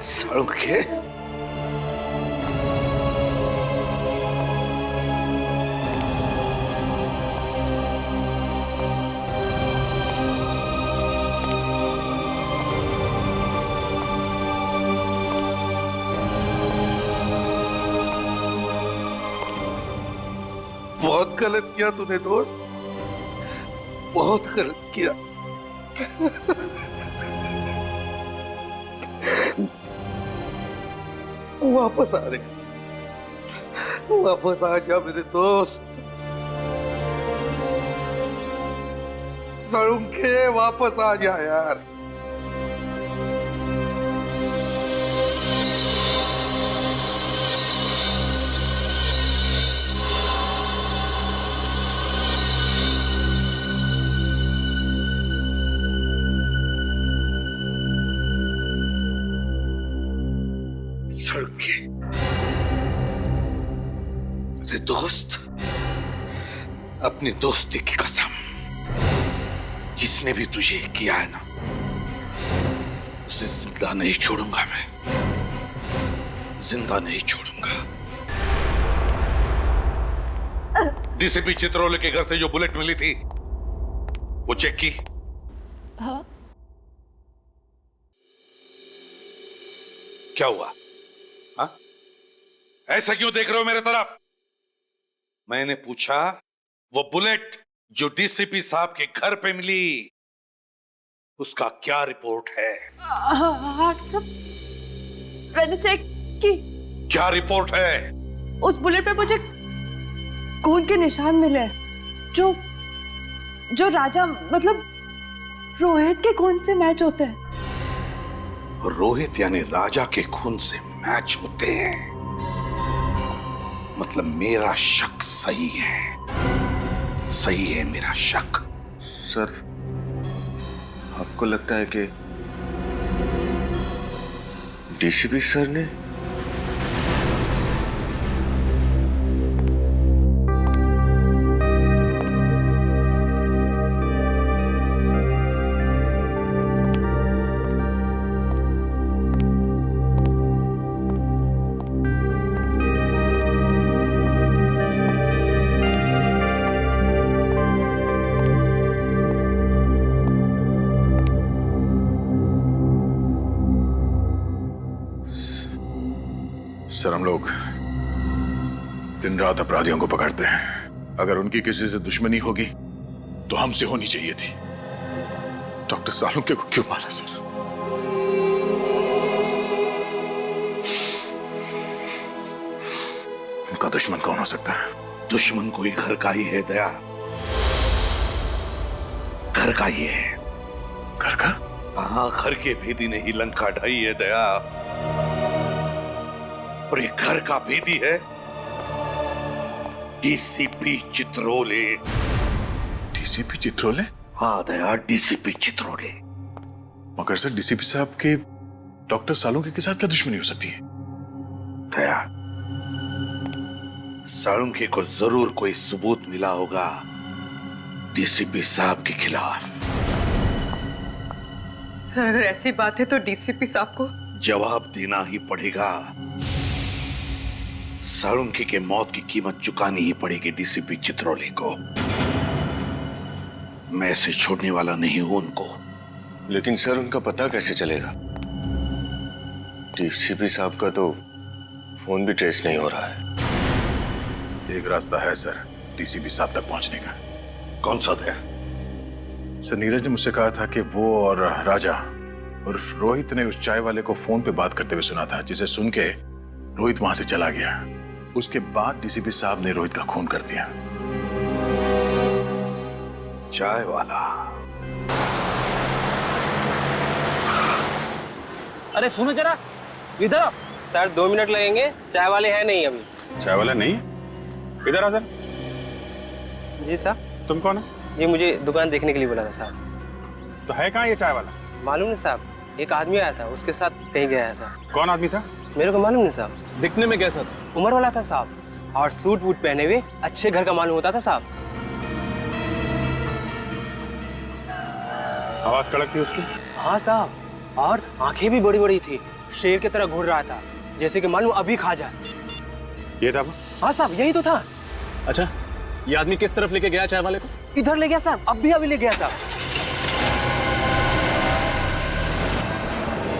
सालुंखे, बहुत गलत किया तूने दोस्त, बहुत गलत किया। वापस आ रहे, वापस आ जा मेरे दोस्त। सालुंखे, वापस आ जा यार। सालुंखे, मेरे दोस्त, अपनी दोस्ती की कसम, जिसने भी तुझे किया है ना, उसे जिंदा नहीं छोड़ूंगा मैं, जिंदा नहीं छोड़ूंगा। डीसीपी चित्रोले के घर से जो बुलेट मिली थी, वो चेक की? हाँ। क्या हुआ? हाँ? ऐसा क्यों देख रहे हो मेरे तरफ? मैंने पूछा, वो बुलेट जो डीसीपी साहब के घर पे मिली, उसका क्या रिपोर्ट है? हाँ सब मैंने चेक की। क्या रिपोर्ट है? उस बुलेट पे मुझे खून के निशान मिले जो जो राजा मतलब रोहित के खून से मैच होते हैं। रोहित यानी राजा के खून से मैच होते हैं, मतलब मेरा शक सही है, सही है मेरा शक। सर, आपको लगता है कि डीसीपी सर ने? सर, हम लोग दिन रात अपराधियों को पकड़ते हैं। अगर उनकी किसी से दुश्मनी होगी तो हमसे होनी चाहिए थी। डॉक्टर सालुंके को क्यों मारा सर? उनका दुश्मन कौन हो सकता है? दुश्मन कोई घर का ही है दया, घर का ही है। घर का? हाँ, घर के भेदी ने ही लंका ढाई है दया, और ये घर का भेदी है डीसीपी चित्रोले। डीसीपी चित्रोले? हाँ दया, डीसीपी चित्रोले। मगर सर, डीसीपी साहब के डॉक्टर सालुंके के साथ क्या दुश्मनी हो सकती है? दया, सालुंके को जरूर कोई सबूत मिला होगा डीसीपी साहब के खिलाफ। सर, अगर ऐसी बात है तो डीसीपी साहब को जवाब देना ही पड़ेगा। सालुंके के मौत की कीमत चुकानी ही पड़ेगी डीसीपी चित्रोले को। मैं ऐसे छोड़ने वाला नहीं हूं उनको। लेकिन सर, उनका पता कैसे चलेगा? डीसीपी साहब का तो फोन भी ट्रेस नहीं हो रहा है। एक रास्ता है सर डीसीपी साहब तक पहुंचने का। कौन सा दया? सर, नीरज ने मुझसे कहा था कि वो और राजा और रोहित ने उस चाय वाले को फोन पे बात करते हुए सुना था, जिसे सुन के रोहित वहां से चला गया। उसके बाद डीसीपी साहब ने रोहित का खून कर दिया। चाय वाला? अरे सुनो जरा, इधर आओ। सर 2 मिनट लगेंगे, चाय वाले हैं नहीं अभी। चाय वाला नहीं? इधर आ सर। जी सर। तुम कौन हो? जी, मुझे दुकान देखने के लिए बोला था साहब। तो है कहाँ ये चाय वाला? मालूम नहीं साहब, एक आदमी आया था, उसके साथ कहीं गया है साहब। कौन आदमी था? मेरे को मालूम नहीं साहब। दिखने में कैसा था? उम्र वाला था साहब, और सूट वूट पहने हुए अच्छे घर का मालूम होता था साहब। आवाज कड़क थी उसकी? हाँ साहब, और आंखें भी बड़ी बड़ी थी, शेर की तरह घूर रहा था, जैसे कि मालूम अभी खा जाए। ये था? हाँ साहब, यही तो था। अच्छा, ये आदमी किस तरफ लेके गया चाय वाले को? इधर ले गया साहब, अभी ले गया साहब।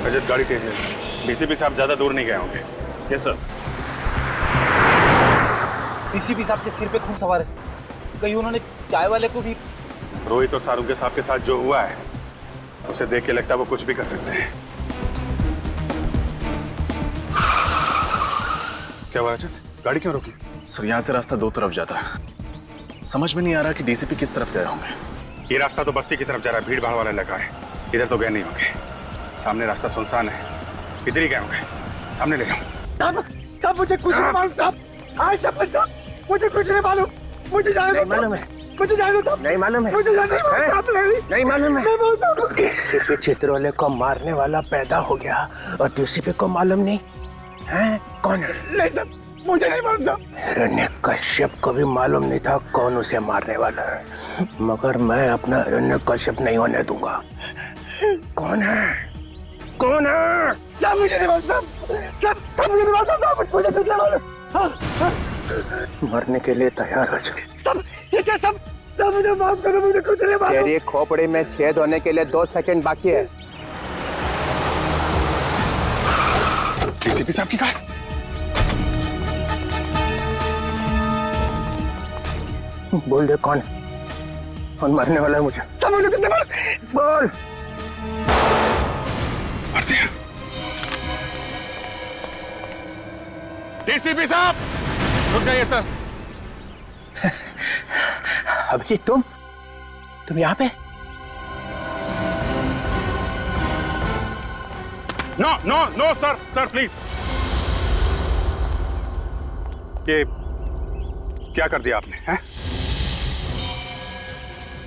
रजत, गाड़ी तेज है। डीसीपी साहब ज्यादा दूर नहीं गए होंगे। Yes sir. डीसीपी साहब के सिर पे खून सवार है, कहीं उन्होंने चाय वाले को भी? रोहित और सालुंके साहब के साथ जो हुआ है, उसे देख के लगता है वो कुछ भी कर सकते हैं। क्या हुआ रजत? गाड़ी क्यों रोकी? सर, यहाँ से रास्ता 2 तरफ जाता है, समझ में नहीं आ रहा कि डीसीपी किस तरफ गए होंगे। ये रास्ता तो बस्ती की तरफ जा रहा है, भीड़ भाड़ वाला इलाका है। इधर तो गए नहीं होंगे। सामने रास्ता सुनसान है, इधर ही गए होंगे। सामने ले जाओ। साहब मुझे कुछ नहीं मालूम साहब, आज शपथ साहब, मुझे कुछ नहीं मालूम। मुझे जाने दो। मालूम है? मुझे जाने दो। नहीं मालूम है? मुझे जाने दो। नहीं मालूम है? डीसीपी चित्रोले को मारने वाला पैदा हो गया और डीसीपी को मालूम नहीं है कौन है? नहीं साहब, मुझे नहीं मालूम साहब। हिरण्यकश्यप को भी मालूम नहीं था कौन उसे मारने वाला है, मगर मैं अपना हिरण्यकश्यप नहीं होने दूंगा। कौन है? कौन है? साहब मुझे नहीं मालूम साहब, सब मुझे नहीं मालूम साहब, मुझे कुछ नहीं मालूम। मरने के लिए तैयार हो चुके। सब ये क्या सब मुझे माफ करो, मुझे कुछ नहीं मालूम। तेरी खोपड़ी में छेद होने के लिए 2 सेकंड बाकी है। डीसीपी साहब की कार? बोल दे कौन मरने वाला है मुझे। सब मुझे कुछ नहीं मालूम। बोल। मार दिया। डीसीपी साहब रुक जाइए सर। अभिजीत, तुम तुम यहाँ पे? No no no sir, sir please. ये क्या कर दिया आपने? हैं?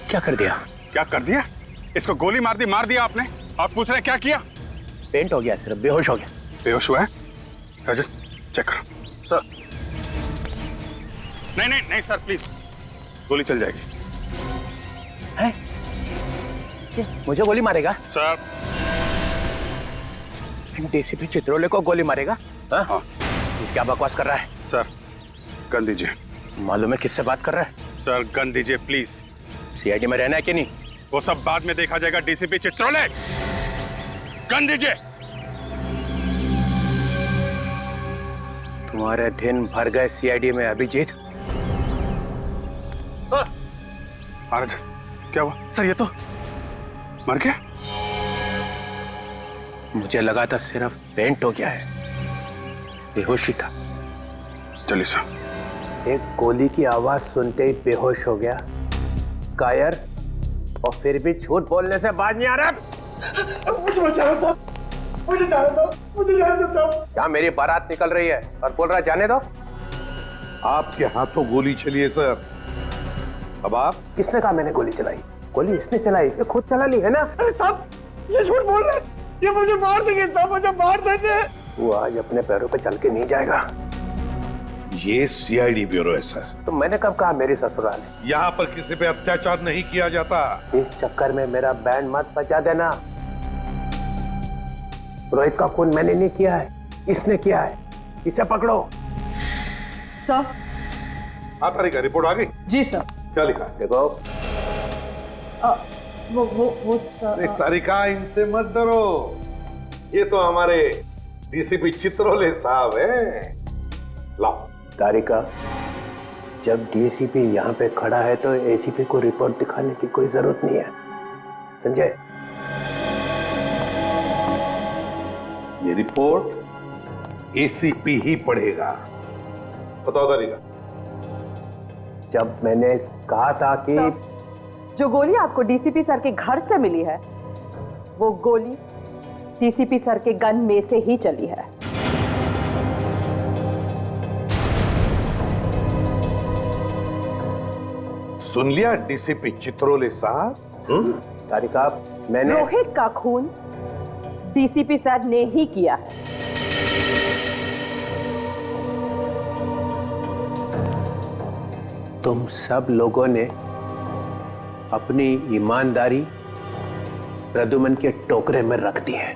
क्या कर दिया? क्या कर दिया? इसको गोली मार दिया आपने। आप पूछ रहे हैं क्या किया? पेंट हो गया, सिर्फ बेहोश हो गया। बेहोश हुआ है? राजन चेक करो। सर नहीं नहीं नहीं सर प्लीज, गोली चल जाएगी। है? मुझे गोली मारेगा? सर डीसीपी चित्रोले को गोली मारेगा? हाँ। क्या बकवास कर रहा है? सर गन दीजिए। मालूम है किससे बात कर रहा है? सर गन दीजिए प्लीज। सीआईडी में रहना है कि नहीं? वो सब बाद में देखा जाएगा। डीसीपी चित्रोले गन दीजिए। तुम्हारे दिन भर गए सीआईडी में अभिजीत। महाराज क्या हुआ? सर ये तो मर गया। मुझे लगा था सिर्फ पेंट हो गया है, बेहोशी था। चलिए सर। एक गोली की आवाज सुनते ही बेहोश हो गया, कायर, और फिर भी झूठ बोलने से बाज नहीं आ रहा। मुझे बचाओ साहब, मुझे जाने दो, मुझे जाने दो साहब। क्या मेरी बारात निकल रही है और बोल रहा जाने दो? आपके हाथों गोली चली है सर। अब आप? किसने कहा मैंने गोली चलाई? गोली इसने चलाई, ये खुद चला ली है ना? अरे साहब ये झूठ बोल रहे हैं, ये मुझे मार देंगे साहब, मुझे मार देंगे। वो आज अपने पैरों पे चल के नहीं जाएगा। ये सीआईडी ब्यूरो है सर। तो मैंने कब कहा मेरी ससुराल है? यहाँ पर किसी पे अत्याचार नहीं किया जाता। इस चक्कर में मेरा बैंड मत बजा देना। रोहित का खून मैंने नहीं किया है, इसने किया है। इसे पकड़ो। सर। हाँ तारिका, रिपोर्ट आ गई? जी सर। क्या लिखा? देखो। वो सर। तारिका इनसे मत डरो, ये तो हमारे डीसीपी चित्रोले साहब हैं। लाओ। तारिका, जब डीसीपी यहाँ पे खड़ा है तो एसीपी को रिपोर्ट दिखाने की कोई जरूरत नहीं है, समझे? ये रिपोर्ट एसीपी ही पढ़ेगा। बताओ तारिका। जब मैंने कहा था कि जो गोली आपको डीसीपी सर के घर से मिली है, वो गोली डीसीपी सर के गन में से ही चली है। सुन लिया डीसीपी चित्रोले साहब? तारिका, मैंने रोहित का खून डीसीपी सर ने ही किया है। तुम सब लोगों ने अपनी ईमानदारी प्रद्युमन के टोकरे में रख दी है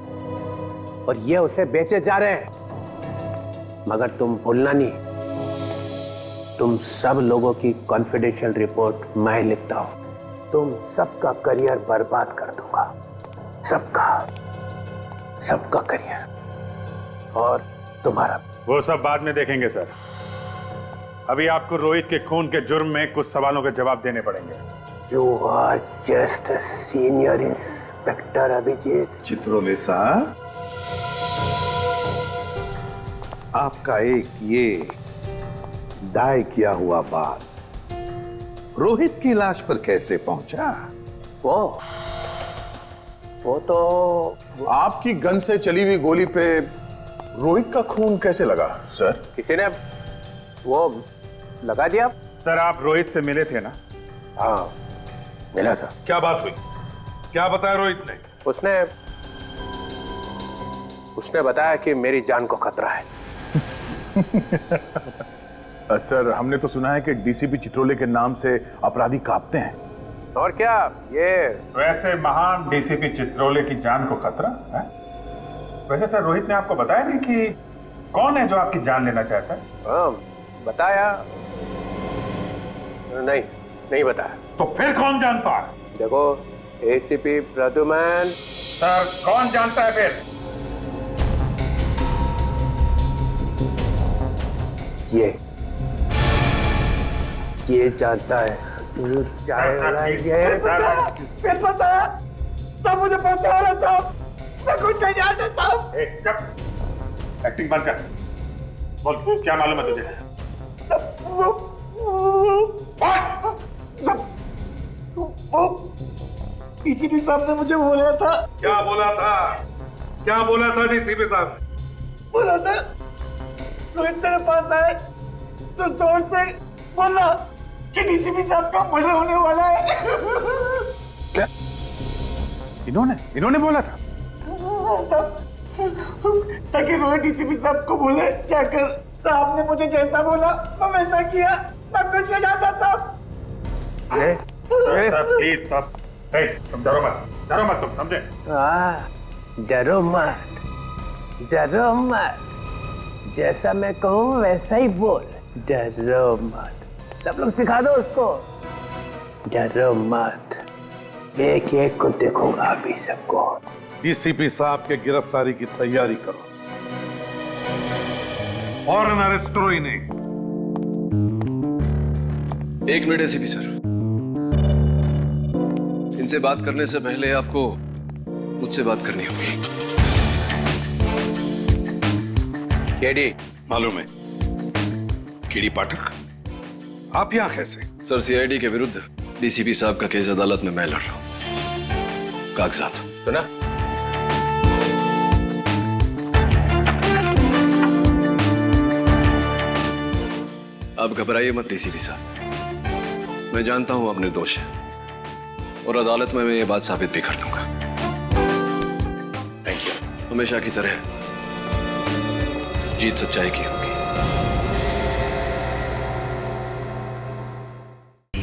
और ये उसे बेचे जा रहे हैं। मगर तुम भूलना नहीं, तुम सब लोगों की कॉन्फिडेंशियल रिपोर्ट मैं लिखता हूं। तुम सबका करियर बर्बाद कर दूंगा, सबका करियर, और तुम्हारा। वो सब बाद में देखेंगे सर। अभी आपको रोहित के खून के जुर्म में कुछ सवालों के जवाब देने पड़ेंगे। You are just a senior inspector, Abhijit. Chitrole साहब, आपका एक ये दाय किया हुआ बात रोहित की लाश पर कैसे पहुंचा? वो तो आपकी गन से चली हुई गोली पे रोहित का खून कैसे लगा सर? किसी ने वो लगा दिया। सर आप रोहित से मिले थे ना? हाँ मिला था। क्या बात हुई? क्या बताया रोहित ने? उसने बताया कि मेरी जान को खतरा है। सर हमने तो सुना है कि डीसीपी चित्रोले के नाम से अपराधी कांपते हैं। और क्या ये वैसे महान डीसीपी चित्रोले की जान को खतरा है? वैसे सर रोहित ने आपको बताया नहीं कि कौन है जो आपकी जान लेना चाहता है? हाँ बताया नहीं बताया। तो फिर कौन जानता है? देखो एसीपी प्रद्युमन। सर कौन जानता है फिर? ये जानता है। पेट फंसाया सब, मुझे फंसा रहा साहब, मैं कुछ नहीं जानता साहब। एक्टिंग बंद कर, बोल क्या मालूम है तुझे? वो डीसीपी साहब ने मुझे बोला था। क्या बोला था? क्या बोला था डीसीपी साहब? बोला था रोहित तेरे पास आए तो जोर से बोला कि डीसीपी साहब का मर्डर होने वाला है। क्या इन्होंने बोला था? साहब, ताकि रोहित डीसीपी साहब को बोले जाकर साहब ने मुझे जैसा बोला मैं वैसा किया। मैं कुछ नहीं जानता साहब। साहब प्लीज साहब, तुम डरो मत तुम समझे? डरो मत, जैसा मैं कहूँ वैसा ही बोल। डरो मत, सब लोग सिखा दो उसको। डरो मत, एक एक को देखूंगा अभी सबको। डीसीपी साहब के गिरफ्तारी की तैयारी करो, फौरन अरेस्ट करो इन्हें। एक मिनट एसीपी सर, इनसे बात करने से पहले आपको मुझसे बात करनी होगी। केडी मालूम है? केडी पाठक, आप यहां कैसे? सर सीआईडी के विरुद्ध डीसीपी साहब का केस अदालत में मैं लड़ रहा हूं। कागजात सुना? आप घबराइए मत डीसीपी साहब, मैं जानता हूं आप निर्दोष हैं और अदालत में मैं ये बात साबित भी कर दूंगा। Thank you. हमेशा की तरह जीत सच्चाई की होगी।